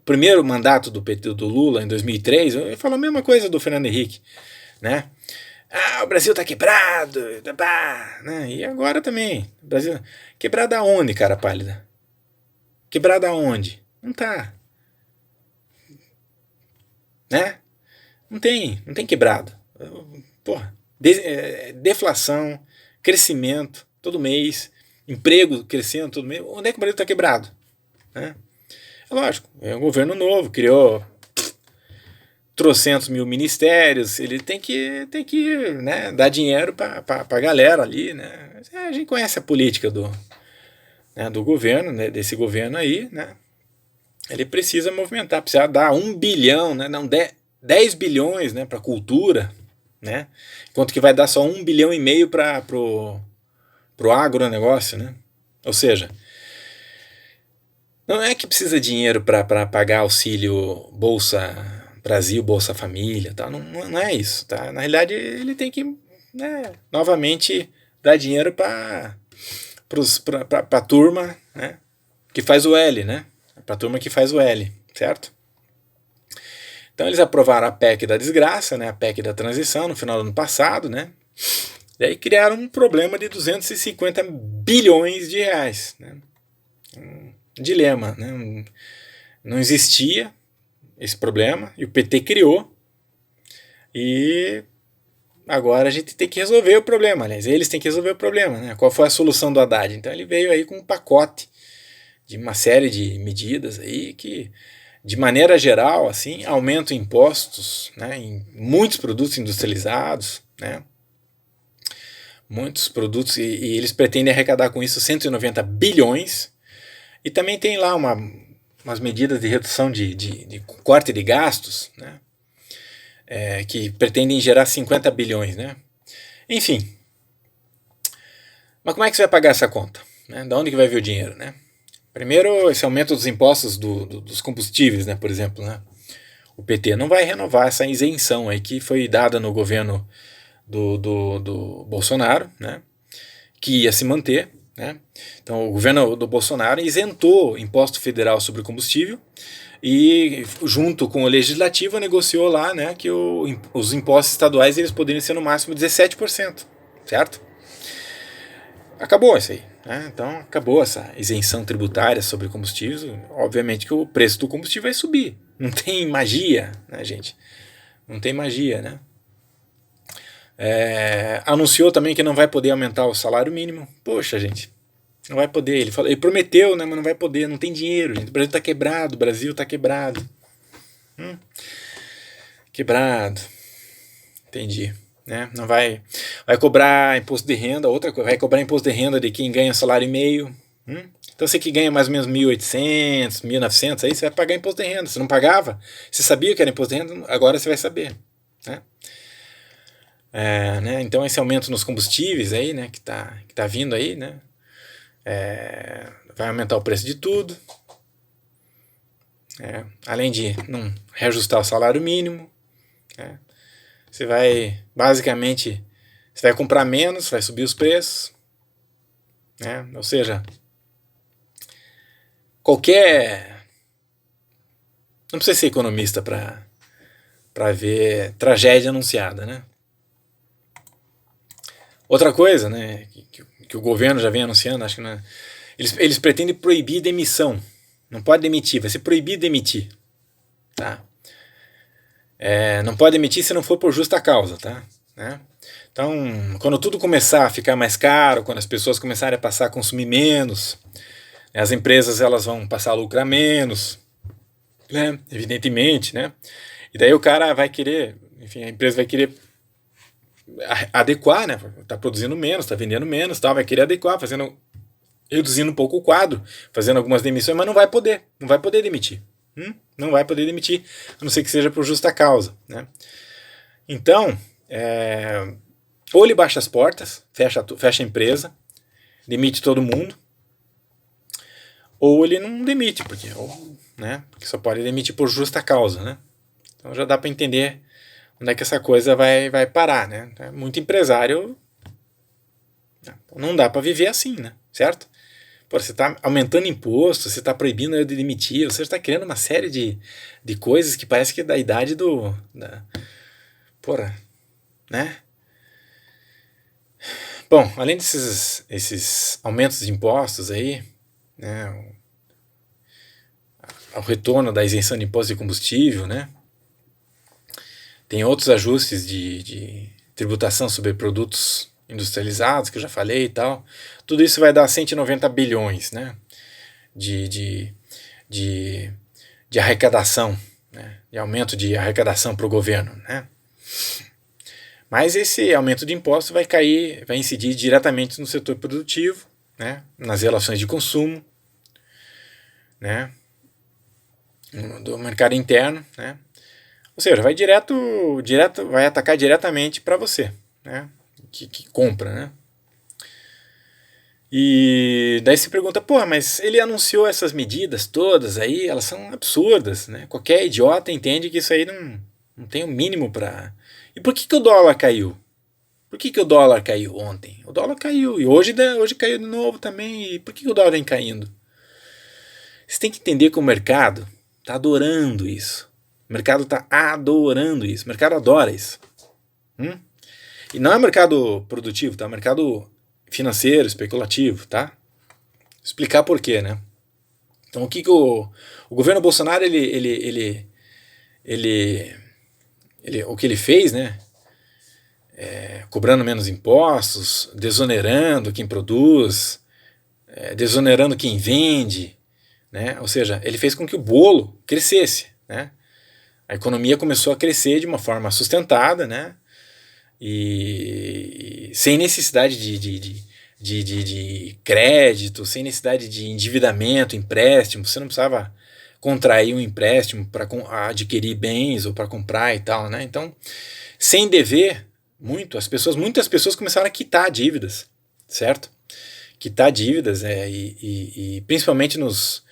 primeiro mandato do Lula, em 2003, ele falou a mesma coisa do Fernando Henrique, né? O Brasil está quebrado, né? E agora também. Brasil quebrado aonde, cara pálida? Quebrado aonde? Não tá. Né? Não tem quebrado. Porra, deflação, crescimento todo mês, emprego crescendo todo mês. Onde é que o Brasil está quebrado? Né? É lógico, é um governo novo, criou trocentos mil ministérios, ele tem que né, dar dinheiro para a galera ali. Né? A gente conhece a política do governo, né, desse governo aí, né? Ele precisa movimentar, precisa dar 1 bilhão, né, não 10 bilhões, né, para a cultura, né, enquanto que vai dar só 1,5 bilhão para pro agronegócio, né? Ou seja, não é que precisa de dinheiro para pagar auxílio Bolsa Brasil, Bolsa Família, tá? Não é isso, tá? Na realidade ele tem que, né, novamente dar dinheiro para para a turma, né, que faz o L, né? Para a turma que faz o L, certo? Então eles aprovaram a PEC da desgraça, né, a PEC da transição no final do ano passado, né? E aí criaram um problema de 250 bilhões de reais, né? Um dilema, né? Não existia esse problema e o PT criou, e agora a gente tem que resolver o problema. Aliás, eles têm que resolver o problema, né? Qual foi a solução do Haddad? Então ele veio aí com um pacote de uma série de medidas aí que, de maneira geral, assim, aumentam impostos, né, em muitos produtos industrializados, né? Muitos produtos, e eles pretendem arrecadar com isso 190 bilhões, e também tem lá umas medidas de redução de corte de gastos, né, que pretendem gerar 50 bilhões, né? Enfim, mas como é que você vai pagar essa conta, né? Da onde que vai vir o dinheiro, né? Primeiro, esse aumento dos impostos dos combustíveis, né, por exemplo, né? O PT não vai renovar essa isenção aí que foi dada no governo do Bolsonaro, né, que ia se manter, né? Então o governo do Bolsonaro isentou imposto federal sobre combustível e, junto com o legislativo, negociou lá, né, que os impostos estaduais eles poderiam ser no máximo 17%, certo? Acabou isso aí, né? Então acabou essa isenção tributária sobre combustíveis. Obviamente que o preço do combustível vai subir, não tem magia, né, gente? Não tem magia, né? Anunciou também que não vai poder aumentar o salário mínimo. Poxa, gente, não vai poder. Ele prometeu, né, mas não vai poder, não tem dinheiro, gente. O Brasil está quebrado, o Brasil está quebrado. Quebrado. Entendi. Né? Não vai cobrar imposto de renda, outra coisa, vai cobrar imposto de renda de quem ganha salário e meio. Então você que ganha mais ou menos 1.800, 1.900, aí você vai pagar imposto de renda. Você não pagava? Você sabia que era imposto de renda? Agora você vai saber, né? Né? Então esse aumento nos combustíveis aí, né, que tá vindo aí, né, vai aumentar o preço de tudo, além de não reajustar o salário mínimo, né, você vai basicamente comprar menos, vai subir os preços, né, ou seja, não precisa ser economista para ver tragédia anunciada, né? Outra coisa, né, que o governo já vem anunciando, acho que não é, eles pretendem proibir demissão. Não pode demitir, vai ser proibido demitir, tá? Não pode demitir se não for por justa causa, tá? Né? Então, quando tudo começar a ficar mais caro, quando as pessoas começarem a passar a consumir menos, as empresas elas vão passar a lucrar menos, né? Evidentemente, né? E daí o cara vai querer, enfim, a empresa vai querer adequar, né? Tá produzindo menos, tá vendendo menos, tal, vai querer adequar, reduzindo um pouco o quadro, fazendo algumas demissões, mas não vai poder demitir. Não vai poder demitir, a não ser que seja por justa causa, né? Então, ou ele baixa as portas, fecha a empresa, demite todo mundo, ou ele não demite, porque só pode demitir por justa causa, né? Então já dá para entender onde é que essa coisa vai parar, né? Muito empresário, não dá para viver assim, né? Certo? Pô, você está aumentando imposto, você está proibindo eu de demitir, você está criando uma série de coisas que parece que é da idade porra, né? Bom, além esses aumentos de impostos aí, né? O retorno da isenção de imposto de combustível, né? Tem outros ajustes de tributação sobre produtos industrializados, que eu já falei e tal. Tudo isso vai dar 190 bilhões, né, de arrecadação, né, de aumento de arrecadação para o governo, né. Mas esse aumento de impostos vai incidir diretamente no setor produtivo, né, nas relações de consumo, né, do mercado interno, né. Ou seja, vai atacar diretamente para você, né, que compra, né. E daí se pergunta, pô, mas ele anunciou essas medidas todas aí, elas são absurdas, né? Qualquer idiota entende que isso aí não tem o mínimo para... E por que o dólar caiu? Por que o dólar caiu ontem? O dólar caiu, e hoje caiu de novo também. E por que o dólar vem caindo? Você tem que entender que o mercado está adorando isso. O mercado está adorando isso. O mercado adora isso. E não é mercado produtivo, tá? É mercado financeiro, especulativo, tá? Vou explicar por quê, né? Então, o governo Bolsonaro, o que ele fez, né? Cobrando menos impostos, desonerando quem produz, desonerando quem vende, né? Ou seja, ele fez com que o bolo crescesse, né? A economia começou a crescer de uma forma sustentada, né? E sem necessidade de crédito, sem necessidade de endividamento, empréstimo. Você não precisava contrair um empréstimo para adquirir bens ou para comprar e tal, né? Então, sem dever muitas pessoas começaram a quitar dívidas, certo? Quitar dívidas, e principalmente nos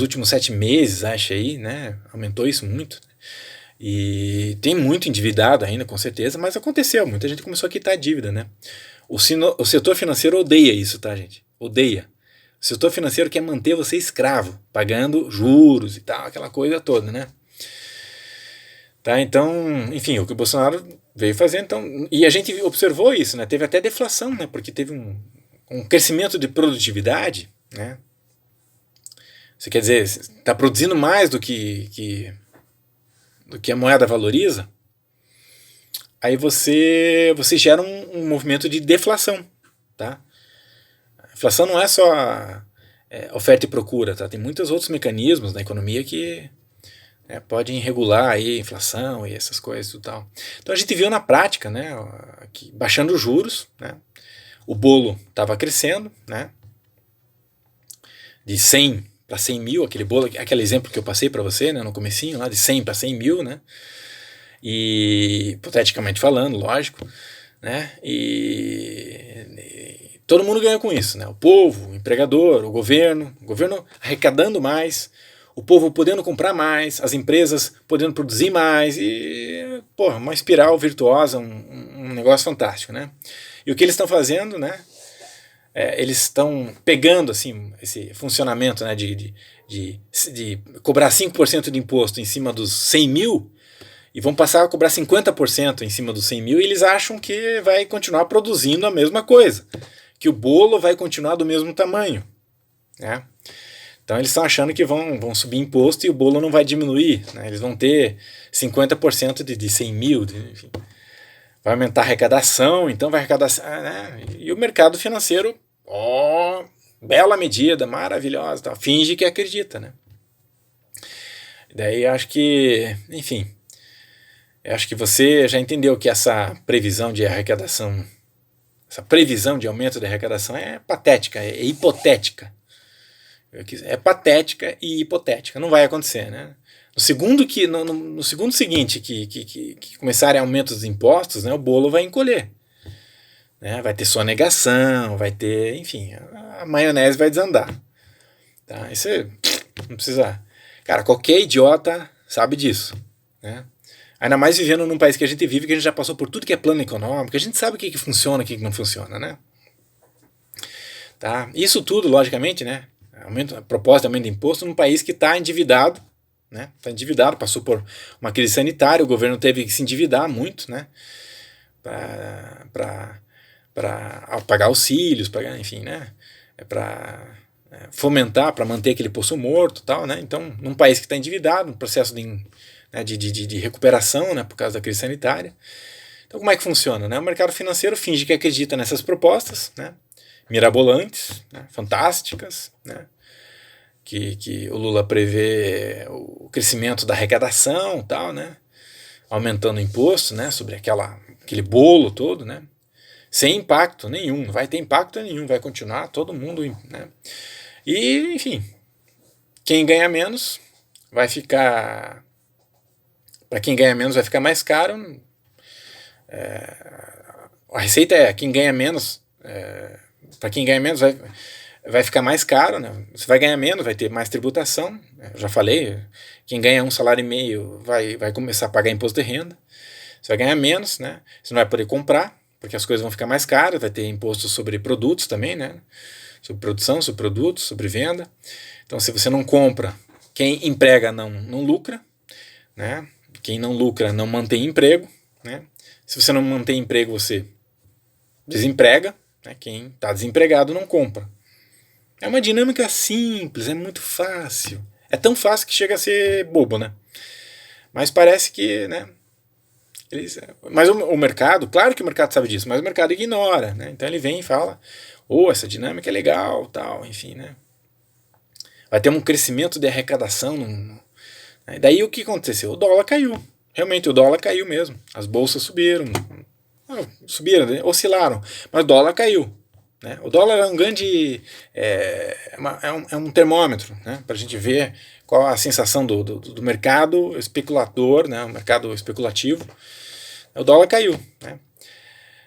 últimos 7 meses, acho aí, né? Aumentou isso muito. E tem muito endividado ainda, com certeza, mas aconteceu, muita gente começou a quitar dívida, né? O setor financeiro odeia isso, tá, gente? Odeia. O setor financeiro quer manter você escravo, pagando juros e tal, aquela coisa toda, né? Tá, então, enfim, o que o Bolsonaro veio fazer, então, e a gente observou isso, né? Teve até deflação, né? Porque teve um crescimento de produtividade, né? Você quer dizer, está produzindo mais do que a moeda valoriza, aí você gera um movimento de deflação, tá? A inflação não é só oferta e procura, tá? Tem muitos outros mecanismos na economia que podem regular aí a inflação e essas coisas e tal. Então a gente viu na prática, né, que baixando os juros, né, o bolo estava crescendo, né, de 100 para 100 mil, aquele exemplo que eu passei para você, né, no comecinho, lá de 100 para 100 mil, né, e hipoteticamente falando, lógico, né, e todo mundo ganha com isso, né, o povo, o empregador, o governo arrecadando mais, o povo podendo comprar mais, as empresas podendo produzir mais, e, porra, uma espiral virtuosa, um negócio fantástico, né, e o que eles estão fazendo, né, eles estão pegando assim, esse funcionamento, né, de cobrar 5% de imposto em cima dos 100 mil e vão passar a cobrar 50% em cima dos 100 mil, e eles acham que vai continuar produzindo a mesma coisa, que o bolo vai continuar do mesmo tamanho, né? Então eles estão achando que vão subir imposto e o bolo não vai diminuir, né? Eles vão ter 50% de 100 mil, enfim. Vai aumentar a arrecadação, então vai arrecadar, né? E o mercado financeiro, bela medida, maravilhosa, tá? Finge que acredita, né? Daí acho que, enfim, acho que você já entendeu que essa previsão de arrecadação, essa previsão de aumento da arrecadação é patética, é hipotética. É patética e hipotética, não vai acontecer, né? No segundo seguinte que começarem aumentos dos impostos, né, o bolo vai encolher, né? Vai ter sonegação, vai ter, enfim, a maionese vai desandar, tá? Isso não precisa, cara, qualquer idiota sabe disso, né? Ainda mais vivendo num país que a gente vive, que a gente já passou por tudo que é plano econômico, a gente sabe o que funciona, o que não funciona, né? Tá? Isso tudo, logicamente, né? A proposta de aumento de imposto num país que está endividado, né? Está endividado, passou por uma crise sanitária, o governo teve que se endividar muito, né? Para pagar auxílios, enfim, né? Para fomentar, para manter aquele poço morto, tal, né? Então, num país que está endividado, um processo de recuperação, né? Por causa da crise sanitária. Então, como é que funciona, né? O mercado financeiro finge que acredita nessas propostas, né? Mirabolantes, né? Fantásticas, né? Que o Lula prevê o crescimento da arrecadação, tal, né? Aumentando o imposto, né? Sobre aquele bolo todo, né? Sem impacto nenhum, não vai ter impacto nenhum, vai continuar todo mundo, né? E, enfim, quem ganha menos vai ficar, para quem ganha menos vai ficar mais caro. A receita é quem ganha menos, para quem ganha menos vai ficar mais caro, né? Você vai ganhar menos, vai ter mais tributação. Eu já falei, quem ganha 1,5 salário vai começar a pagar imposto de renda. Você vai ganhar menos, né? Você não vai poder comprar, porque as coisas vão ficar mais caras, vai ter imposto sobre produtos também, né? Sobre produção, sobre produtos, sobre venda. Então, se você não compra, quem emprega não lucra, né? Quem não lucra não mantém emprego, né? Se você não mantém emprego, você desemprega, né? Quem está desempregado não compra. É uma dinâmica simples, é muito fácil. É tão fácil que chega a ser bobo, né? Mas parece que, né? Mas o mercado, claro que o mercado sabe disso, mas o mercado ignora, né? Então ele vem e fala, essa dinâmica é legal, tal, enfim, né? Vai ter um crescimento de arrecadação. Daí o que aconteceu? O dólar caiu. Realmente, o dólar caiu mesmo. As bolsas subiram. Subiram, né? Oscilaram. Mas o dólar caiu. Né? O dólar é um grande. É um termômetro, né? Para a gente ver qual a sensação do mercado especulador, né? O mercado especulativo. O dólar caiu. Né?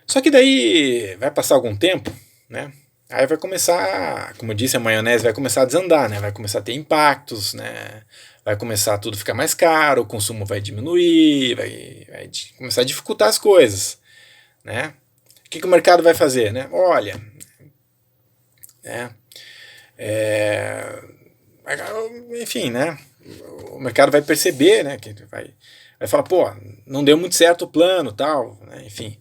Só que daí vai passar algum tempo, né? Aí vai começar, como eu disse, a maionese vai começar a desandar, né? Vai começar a ter impactos, né? Vai começar a tudo ficar mais caro, o consumo vai diminuir, vai começar a dificultar as coisas, né? O que o mercado vai fazer, né? Olha, né? Enfim, né? O mercado vai perceber, né? Que vai falar, não deu muito certo o plano, tal, né? Enfim.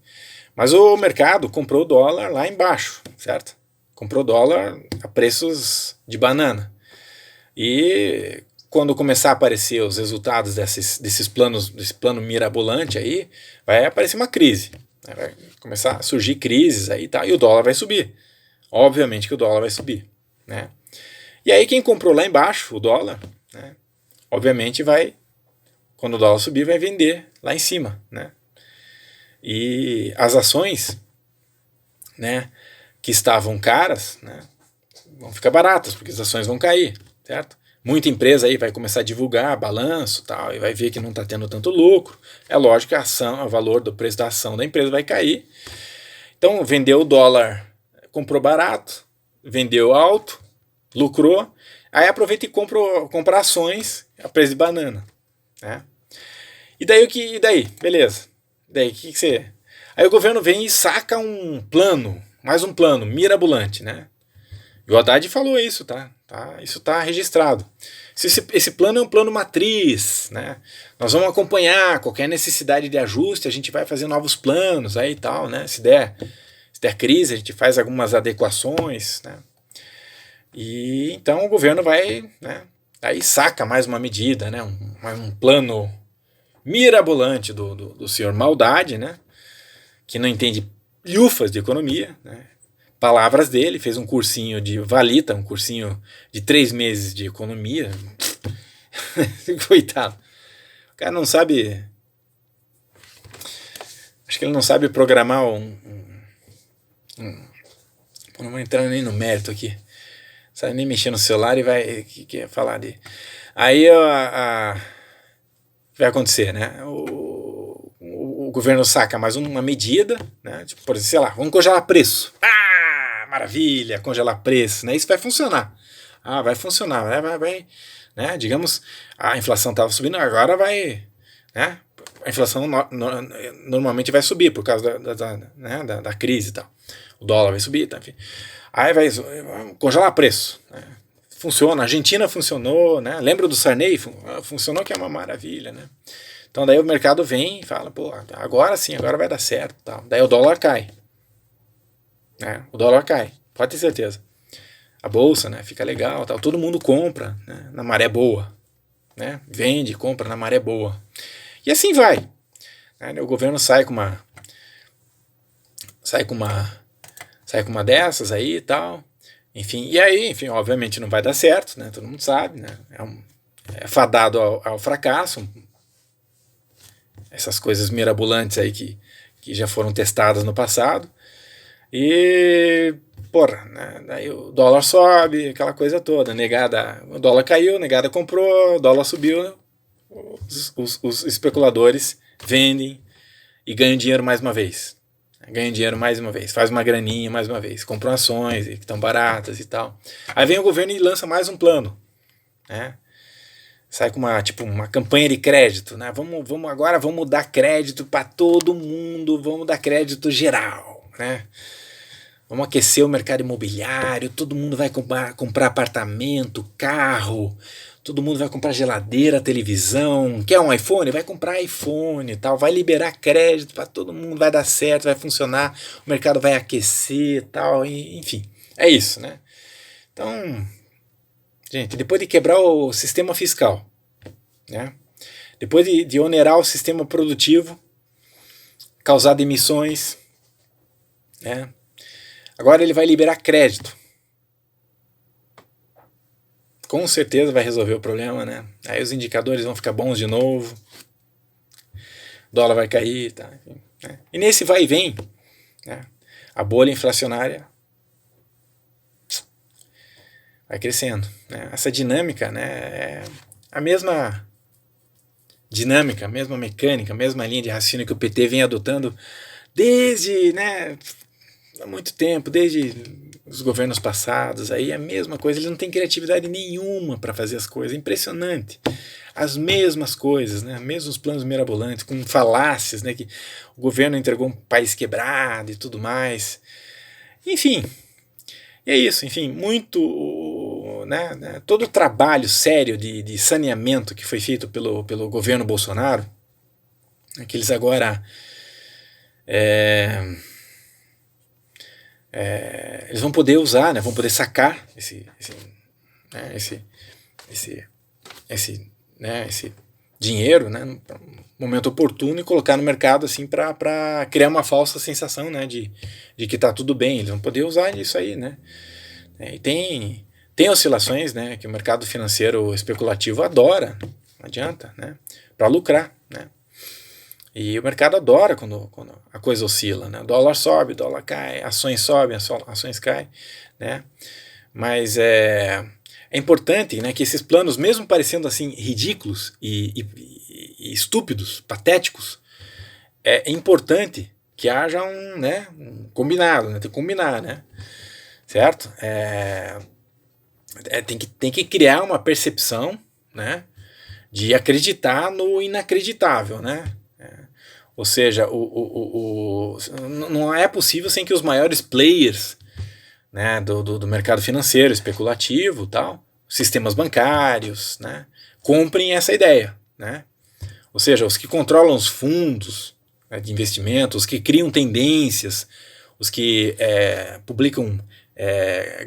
Mas o mercado comprou o dólar lá embaixo, certo? Comprou dólar a preços de banana. E quando começar a aparecer os resultados desses planos, desse plano mirabolante aí, vai aparecer uma crise. Né? Vai começar a surgir crises aí, tá? E o dólar vai subir. Obviamente que o dólar vai subir. Né? E aí quem comprou lá embaixo o dólar, né? Obviamente quando o dólar subir, vai vender lá em cima. Né? E as ações, né, que estavam caras, né, vão ficar baratas, porque as ações vão cair, certo? Muita empresa aí vai começar a divulgar balanço tal, e vai ver que não está tendo tanto lucro. É lógico que a ação, o valor do preço da ação da empresa vai cair. Então, vendeu o dólar, comprou barato, vendeu alto, lucrou, aí aproveita e compra ações a preço de banana. Né? E daí? Beleza. Daí, o que você... Aí o governo vem e saca um plano, mais um plano, mirabolante, né? E o Haddad falou isso, tá? Isso tá registrado. Esse plano é um plano matriz, né? Nós vamos acompanhar qualquer necessidade de ajuste, a gente vai fazer novos planos aí e tal, né? Se der crise, a gente faz algumas adequações, né? E então o governo vai, né? Aí saca mais uma medida, né? Um plano mirabolante do senhor Maldade, né? Que não entende lhufas de economia, né? Palavras dele, fez um cursinho de valita, um cursinho de 3 meses de economia. Coitado. O cara não sabe. Acho que ele não sabe programar não vou entrar nem no mérito aqui. Não sabe nem mexer no celular e vai. Que falar de. Aí o que vai acontecer, né? O governo saca mais uma medida, né? Tipo, por exemplo, sei lá, vamos congelar preço. Maravilha, congelar preço, né? Isso vai funcionar. Vai funcionar, vai, né? Digamos, a inflação estava subindo, agora vai, né? A inflação normalmente vai subir por causa da crise e tal. O dólar vai subir, tá? Enfim. Aí vai congelar preço. Né? Funciona, a Argentina funcionou, né? Lembra do Sarney? Funcionou, que é uma maravilha, né? Então daí o mercado vem e fala, agora sim, agora vai dar certo, tal. Daí o dólar cai. Né? O dólar cai, pode ter certeza. A bolsa, né, fica legal, tal. Todo mundo compra, né, na maré boa, né? Vende, compra na maré boa. E assim vai. Né? O governo sai com uma dessas aí e tal. Enfim, e aí, obviamente não vai dar certo, né? Todo mundo sabe, né? É fadado ao fracasso. Essas coisas mirabolantes aí que já foram testadas no passado. E, né, daí o dólar sobe, aquela coisa toda, o dólar caiu, negada comprou, o dólar subiu, os especuladores vendem e ganham dinheiro mais uma vez. Faz uma graninha mais uma vez, compram ações que estão baratas e tal. Aí vem o governo e lança mais um plano, né? sai com uma campanha de crédito, né? Agora vamos dar crédito para todo mundo, vamos dar crédito geral, né? Vamos aquecer o mercado imobiliário, todo mundo vai comprar apartamento, carro, todo mundo vai comprar geladeira, televisão. Quer um iPhone? Vai comprar iPhone e tal. Vai liberar crédito para todo mundo, vai dar certo, vai funcionar, o mercado vai aquecer e tal, enfim. É isso, né? Então, gente, depois de quebrar o sistema fiscal, né? Depois de onerar o sistema produtivo, causar demissões, né? Agora ele vai liberar crédito. Com certeza vai resolver o problema, né? Aí os indicadores vão ficar bons de novo, o dólar vai cair, tá? Né? E nesse vai e vem, né? A bolha inflacionária vai crescendo, né? Essa dinâmica, né, é a mesma dinâmica, a mesma mecânica, a mesma linha de raciocínio que o PT vem adotando desde, né, há muito tempo, desde os governos passados. Aí é a mesma coisa, eles não têm criatividade nenhuma para fazer as coisas, impressionante. As mesmas coisas, né, mesmos planos mirabolantes, com falácias, né, que o governo entregou um país quebrado e tudo mais. Enfim, e é isso, enfim, muito, né, todo o trabalho sério de saneamento que foi feito pelo governo Bolsonaro, né, que eles agora eles vão poder usar, né, vão poder sacar esse dinheiro, né, no momento oportuno, e colocar no mercado assim para criar uma falsa sensação, né, de que está tudo bem. Eles vão poder usar isso aí, né? E tem oscilações, né, que o mercado financeiro especulativo adora, não adianta, né, para lucrar, né? E o mercado adora quando a coisa oscila, né? O dólar sobe, o dólar cai, ações sobem, ações caem, né? Mas é importante, né, que esses planos, mesmo parecendo assim ridículos e estúpidos, patéticos, é importante que haja um combinado, né? Tem que combinar, né? Certo? Tem que criar uma percepção, né, de acreditar no inacreditável, né? Ou seja, não é possível sem que os maiores players, né, do mercado financeiro, especulativo, tal, sistemas bancários, né, comprem essa ideia, né? Ou seja, os que controlam os fundos, né, de investimento, os que criam tendências, os que publicam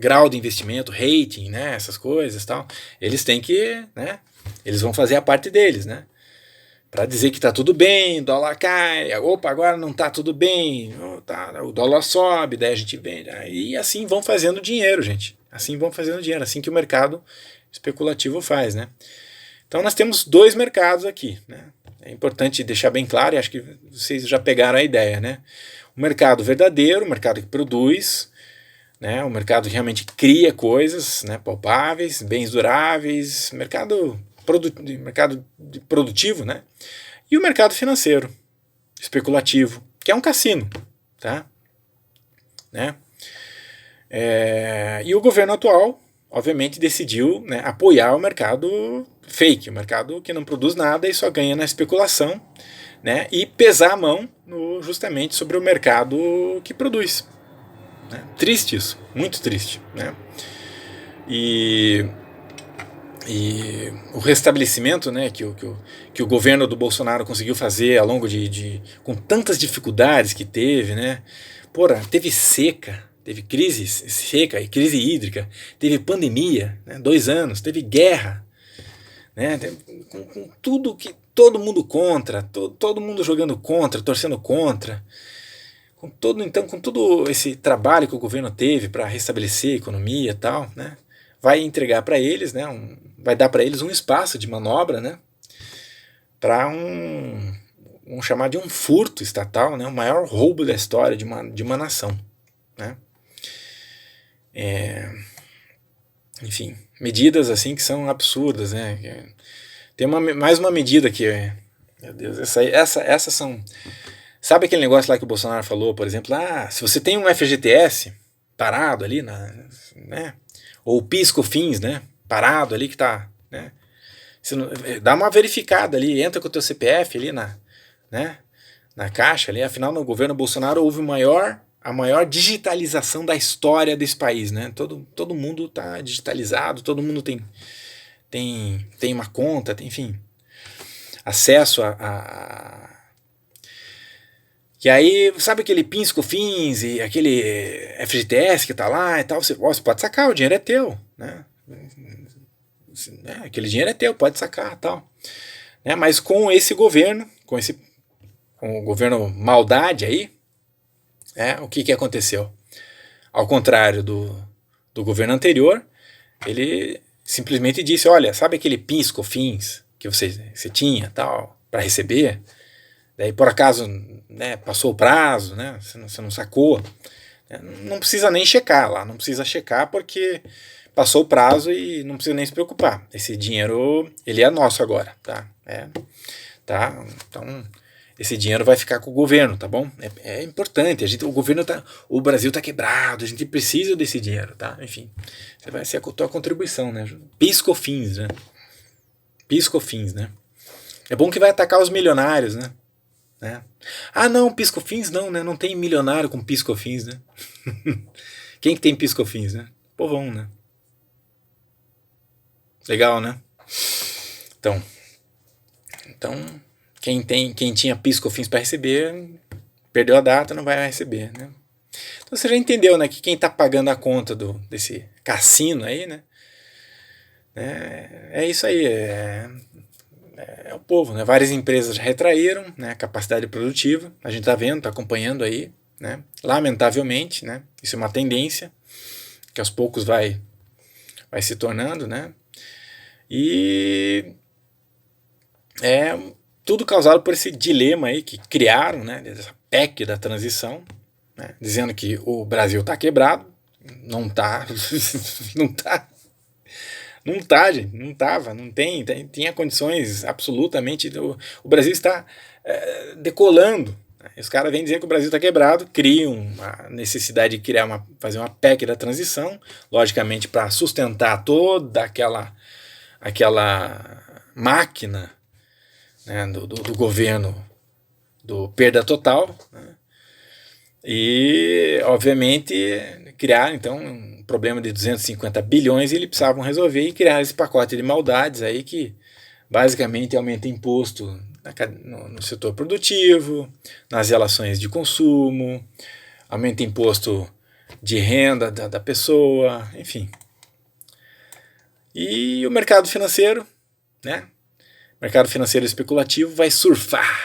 grau de investimento, rating, né, essas coisas, tal, eles têm que, né, eles vão fazer a parte deles, né, para dizer que está tudo bem, o dólar cai, opa, agora não está tudo bem, o dólar sobe, daí a gente vende, e assim vão fazendo dinheiro, gente, assim vão fazendo dinheiro, assim que o mercado especulativo faz, né. Então nós temos dois mercados aqui, né. É importante deixar bem claro, e acho que vocês já pegaram a ideia, né. O mercado verdadeiro, o mercado que produz, né, o mercado que realmente cria coisas, né, palpáveis, bens duráveis, mercado produtivo, né? E o mercado financeiro, especulativo, que é um cassino, tá? Né? E o governo atual, obviamente, decidiu, né, apoiar o mercado fake, o mercado que não produz nada e só ganha na especulação, né? E pesar a mão justamente sobre o mercado que produz. Né? Triste isso, muito triste, né? E o restabelecimento, né, que o governo do Bolsonaro conseguiu fazer ao longo com tantas dificuldades que teve, né? Porra, teve seca, teve crise seca e crise hídrica, teve pandemia, né, 2 anos, teve guerra, né, com tudo que todo mundo contra, todo mundo jogando contra, torcendo contra, com todo esse trabalho que o governo teve para restabelecer a economia e tal, né? Vai entregar para eles, né, vai dar para eles um espaço de manobra, né, para vamos chamar de um furto estatal, né, o maior roubo da história de uma nação, né. Enfim, medidas assim que são absurdas, né. Tem mais uma medida que, meu Deus, essas são, sabe aquele negócio lá que o Bolsonaro falou, por exemplo, se você tem um FGTS parado ali, né, ou PIS/COFINS, né, parado ali que está, né, Dá uma verificada ali, entra com o teu CPF ali né, na caixa ali. Afinal, no governo Bolsonaro houve a maior digitalização da história desse país, né? Todo mundo está digitalizado, todo mundo tem uma conta, enfim, acesso a. E aí, sabe aquele PIS, COFINS e aquele FGTS que tá lá e tal, você pode sacar, o dinheiro é teu, né? Aquele dinheiro é teu, pode sacar e tal. Né? Mas com esse governo, com o governo maldade aí, o que aconteceu? Ao contrário do governo anterior, ele simplesmente disse, olha, sabe aquele PIS, COFINS que você tinha tal para receber? Daí por acaso, né, passou o prazo, né, você não sacou, não precisa nem checar lá, não precisa checar porque passou o prazo e não precisa nem se preocupar. Esse dinheiro, ele é nosso agora, tá? Tá? Então, esse dinheiro vai ficar com o governo, tá bom? É importante, o Brasil tá quebrado, a gente precisa desse dinheiro, tá? Enfim, você vai ser a tua contribuição, né? PIS, COFINS, né? PIS, COFINS, né? É bom que vai atacar os milionários, né? Ah, não, PIS, COFINS não, né? Não tem milionário com PIS, COFINS, né? Quem que tem PIS, COFINS, né? Povão, né? Legal, né? Então quem tinha PIS, COFINS para receber, perdeu a data, não vai receber, né? Então você já entendeu, né, que quem está pagando a conta desse cassino aí, né? É isso aí, é o povo, né? Várias empresas já retraíram, né, a capacidade produtiva, a gente está vendo, está acompanhando aí, né? Lamentavelmente, né? Isso é uma tendência que aos poucos vai se tornando, né? E tudo causado por esse dilema aí que criaram, né? Dessa PEC da transição, né, dizendo que o Brasil está quebrado, não está, não tá, gente, não estava, não tinha condições absolutamente. O Brasil está decolando. Né? Os caras vêm dizer que o Brasil está quebrado, criam a necessidade de fazer uma PEC da transição, logicamente para sustentar toda aquela máquina, né, do governo do perda total, né? E, obviamente, criar então um problema de 250 bilhões e eles precisavam resolver e criar esse pacote de maldades aí que basicamente aumenta imposto no setor produtivo, nas relações de consumo, aumenta imposto de renda da pessoa, enfim. E o mercado financeiro, né? O mercado financeiro especulativo vai surfar,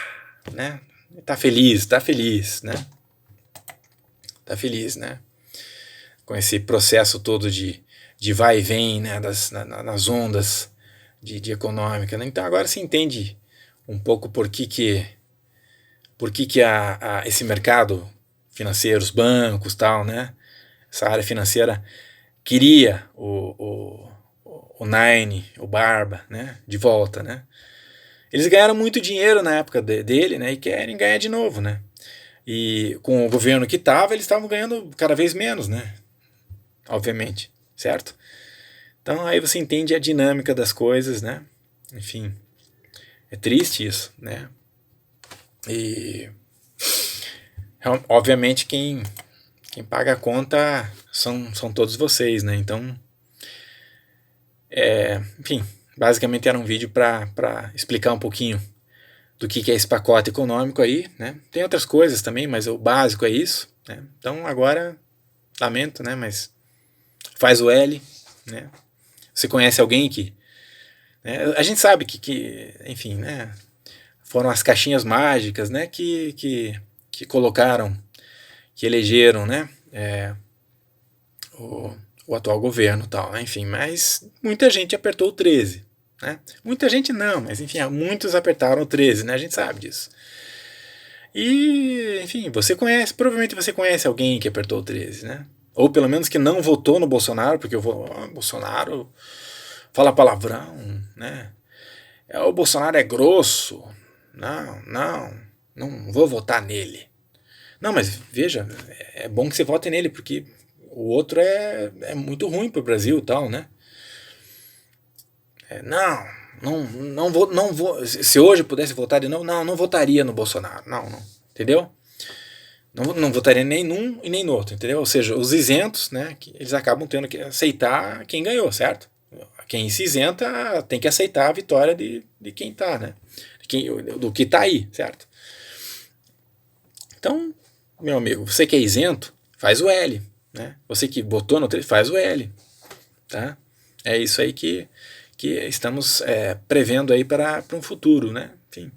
né? Tá feliz, né? Tá feliz, né? Com esse processo todo de vai e vem, né? Nas ondas de econômica, né? Então agora se entende um pouco por que esse mercado financeiro, os bancos, tal, né? Essa área financeira queria o Nine, o Barba, né? De volta, né? Eles ganharam muito dinheiro na época dele, né? E querem ganhar de novo, né? E com o governo que estava, eles estavam ganhando cada vez menos, né? Obviamente, certo? Então aí você entende a dinâmica das coisas, né? Enfim, é triste isso, né? E obviamente quem paga a conta são todos vocês, né? Então, enfim, basicamente era um vídeo para explicar um pouquinho do que é esse pacote econômico aí, né? Tem outras coisas também, mas o básico é isso, né? Então agora, lamento, né? Mas faz o L, né? Você conhece alguém que... Né? A gente sabe que, enfim, né? Foram as caixinhas mágicas, né? Que colocaram, que elegeram, né? O atual governo e tal, né? Enfim, mas muita gente apertou o 13, né? Muita gente não, mas enfim, muitos apertaram o 13, né? A gente sabe disso. E, enfim, provavelmente você conhece alguém que apertou o 13, né? Ou pelo menos que não votou no Bolsonaro, porque Bolsonaro fala palavrão, né? O Bolsonaro é grosso. Não vou votar nele. Não, mas veja, é bom que você vote nele, porque o outro é muito ruim pro Brasil e tal, né? Não, não vou, se hoje eu pudesse votar de novo, não votaria no Bolsonaro, não, entendeu? Não votaria nem num e nem no outro, entendeu? Ou seja, os isentos, né, eles acabam tendo que aceitar quem ganhou, certo? Quem se isenta tem que aceitar a vitória de quem tá, né? Do que tá aí, certo? Então, meu amigo, você que é isento, faz o L, né? Você que votou no 3, faz o L, tá? É isso aí que estamos prevendo aí para um futuro, né? Enfim.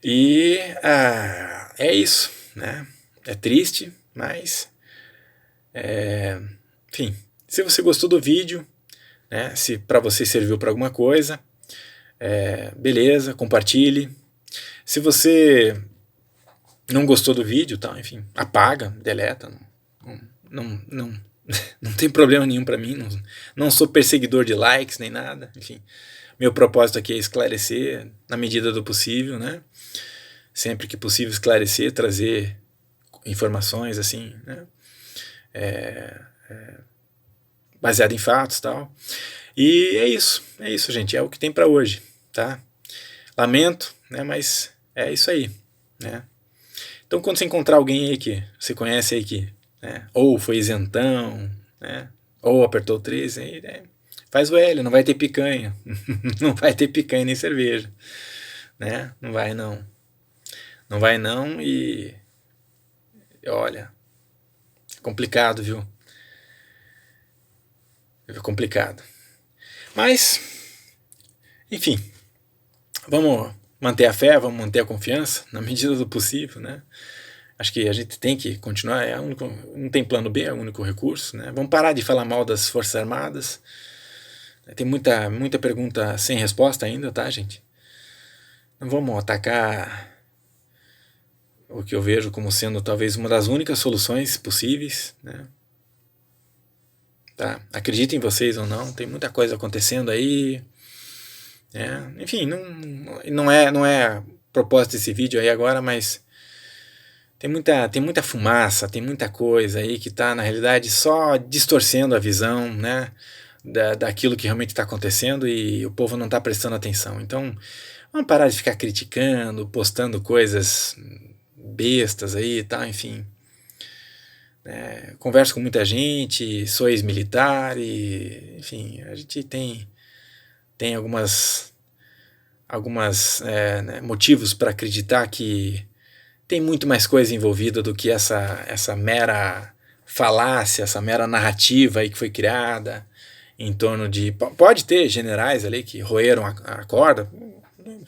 E é isso, né? É triste, mas enfim, se você gostou do vídeo, né? Se para você serviu para alguma coisa, beleza, compartilhe. Se você não gostou do vídeo, tá, enfim, apaga, deleta, não tem problema nenhum para mim, não sou perseguidor de likes nem nada, enfim. Meu propósito aqui é esclarecer na medida do possível, né? Sempre que possível esclarecer, trazer informações assim, né? Baseado em fatos, tal. E é isso, gente, é o que tem para hoje, tá? Lamento, né? Mas é isso aí, né? Então, quando você encontrar alguém aí que você conhece aí que, né, ou foi isentão, né, ou apertou o 13, aí, né, faz o L, não vai ter picanha. Não vai ter picanha nem cerveja, né? Não vai não. Não vai não e olha, é complicado, viu? É complicado. Mas, enfim, vamos manter a fé, vamos manter a confiança na medida do possível, né? Acho que a gente tem que continuar, não tem plano B, é o único recurso, né? Vamos parar de falar mal das Forças Armadas. Tem muita pergunta sem resposta ainda, tá, gente? Não vamos atacar o que eu vejo como sendo talvez uma das únicas soluções possíveis, né? Tá? Acreditem vocês ou não, tem muita coisa acontecendo aí, né? Enfim, não é propósito desse vídeo aí agora, mas tem muita fumaça, tem muita coisa aí que está na realidade só distorcendo a visão, né, daquilo que realmente está acontecendo e o povo não está prestando atenção. Então, vamos parar de ficar criticando, postando coisas bestas aí, tá, enfim. Converso com muita gente, sou ex-militar e, enfim, a gente tem algumas né, motivos para acreditar que tem muito mais coisa envolvida do que essa mera falácia, essa mera narrativa aí que foi criada em torno de... Pode ter generais ali que roeram a corda,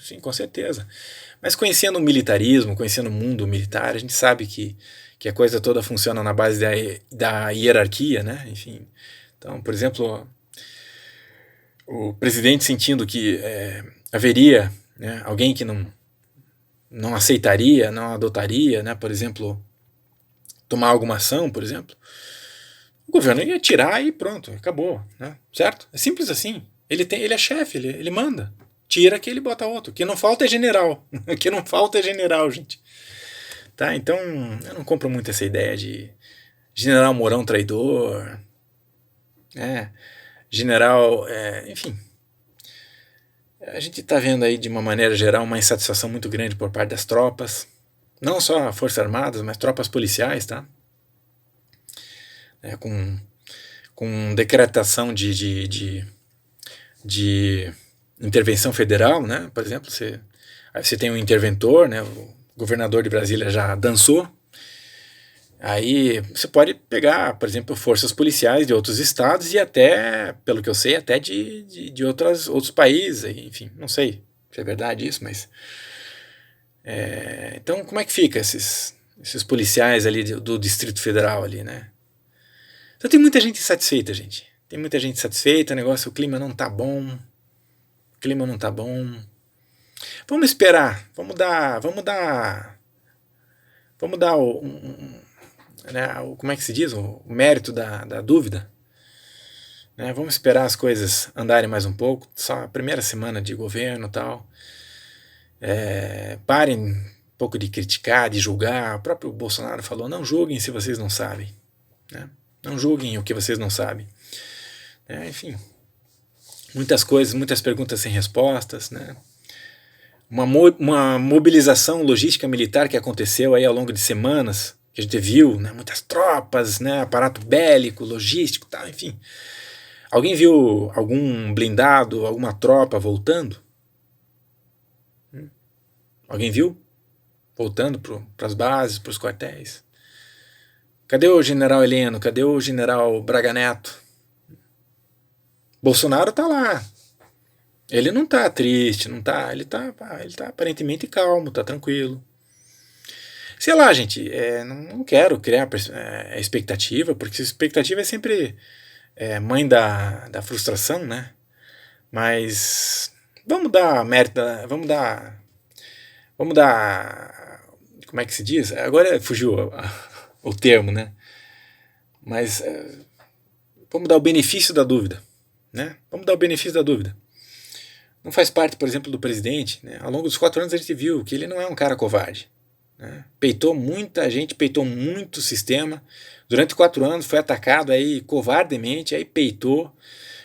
sim, com certeza. Mas conhecendo o militarismo, conhecendo o mundo militar, a gente sabe que a coisa toda funciona na base da hierarquia, né? Enfim, então, por exemplo, o presidente sentindo que haveria, né, alguém que não aceitaria, não adotaria, né, por exemplo, tomar alguma ação, por exemplo, o governo ia tirar e pronto, acabou, né, certo? É simples assim. Ele é chefe, ele manda. Tira que ele bota outro. O que não falta é general. O que não falta é general, gente. Tá? Então, eu não compro muito essa ideia de general Mourão traidor, general, enfim. A gente está vendo aí, de uma maneira geral, uma insatisfação muito grande por parte das tropas, não só Forças Armadas, mas tropas policiais, tá? Com decretação de intervenção federal, né? Por exemplo, aí você tem um interventor, né? O governador de Brasília já dançou. Aí você pode pegar, por exemplo, forças policiais de outros estados e até, pelo que eu sei, até de outros países, enfim, não sei se é verdade isso, mas... então, como é que fica esses policiais ali do Distrito Federal ali, né? Então tem muita gente insatisfeita, gente. Tem muita gente insatisfeita, o clima não tá bom. O clima não tá bom. Vamos esperar, vamos dar né, como é que se diz? O mérito da dúvida. Né? Vamos esperar as coisas andarem mais um pouco, só a primeira semana de governo e tal. Parem um pouco de criticar, de julgar. O próprio Bolsonaro falou, não julguem se vocês não sabem. Né? Não julguem o que vocês não sabem. Enfim, muitas coisas, muitas perguntas sem respostas, né? Uma mobilização logística militar que aconteceu aí ao longo de semanas, que a gente viu, né? Muitas tropas, né? Aparato bélico, logístico, tal, enfim. Alguém viu algum blindado, alguma tropa voltando? Alguém viu? Voltando para as bases, para os quartéis? Cadê o general Heleno? Cadê o general Braga Neto? Bolsonaro tá lá. Ele não tá triste, não tá. Ele tá aparentemente calmo, tá tranquilo. Sei lá, gente, não quero criar expectativa, porque expectativa é sempre mãe da frustração, né? Mas vamos dar mérito, vamos dar, como é que se diz? Agora fugiu o termo, né? Mas vamos dar o benefício da dúvida, né? Vamos dar o benefício da dúvida. Não faz parte, por exemplo, do presidente, né? Ao longo dos 4 anos a gente viu que ele não é um cara covarde, né? Peitou muita gente, peitou muito o sistema. Durante 4 anos foi atacado aí covardemente, aí peitou.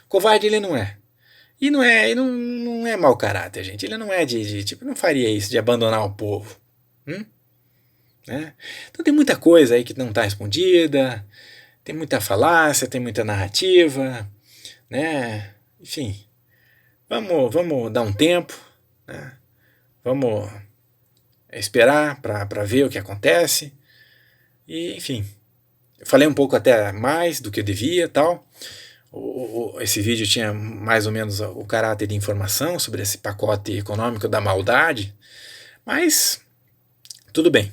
Covarde ele não é. E não é mau caráter, gente. Ele não é tipo, não faria isso, de abandonar o povo. Né? Então tem muita coisa aí que não está respondida, tem muita falácia, tem muita narrativa, né? Enfim, vamos dar um tempo, né? Vamos esperar para ver o que acontece. E, enfim, eu falei um pouco até mais do que eu devia, tal. Esse vídeo tinha mais ou menos o caráter de informação sobre esse pacote econômico da maldade, mas tudo bem.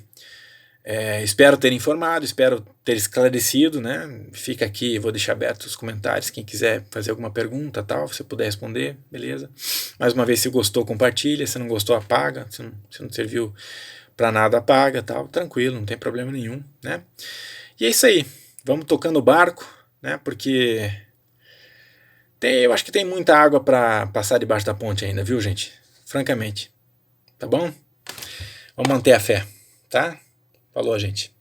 Espero ter informado, espero ter esclarecido, né? Fica aqui, vou deixar aberto os comentários, quem quiser fazer alguma pergunta, tal, se puder responder, beleza? Mais uma vez, se gostou, compartilha, se não gostou, apaga, se não serviu para nada, apaga, tal, tranquilo, não tem problema nenhum, né? E é isso aí, vamos tocando o barco, né? Porque eu acho que tem muita água para passar debaixo da ponte ainda, viu, gente? Francamente, tá bom? Vamos manter a fé, tá? Falou, gente.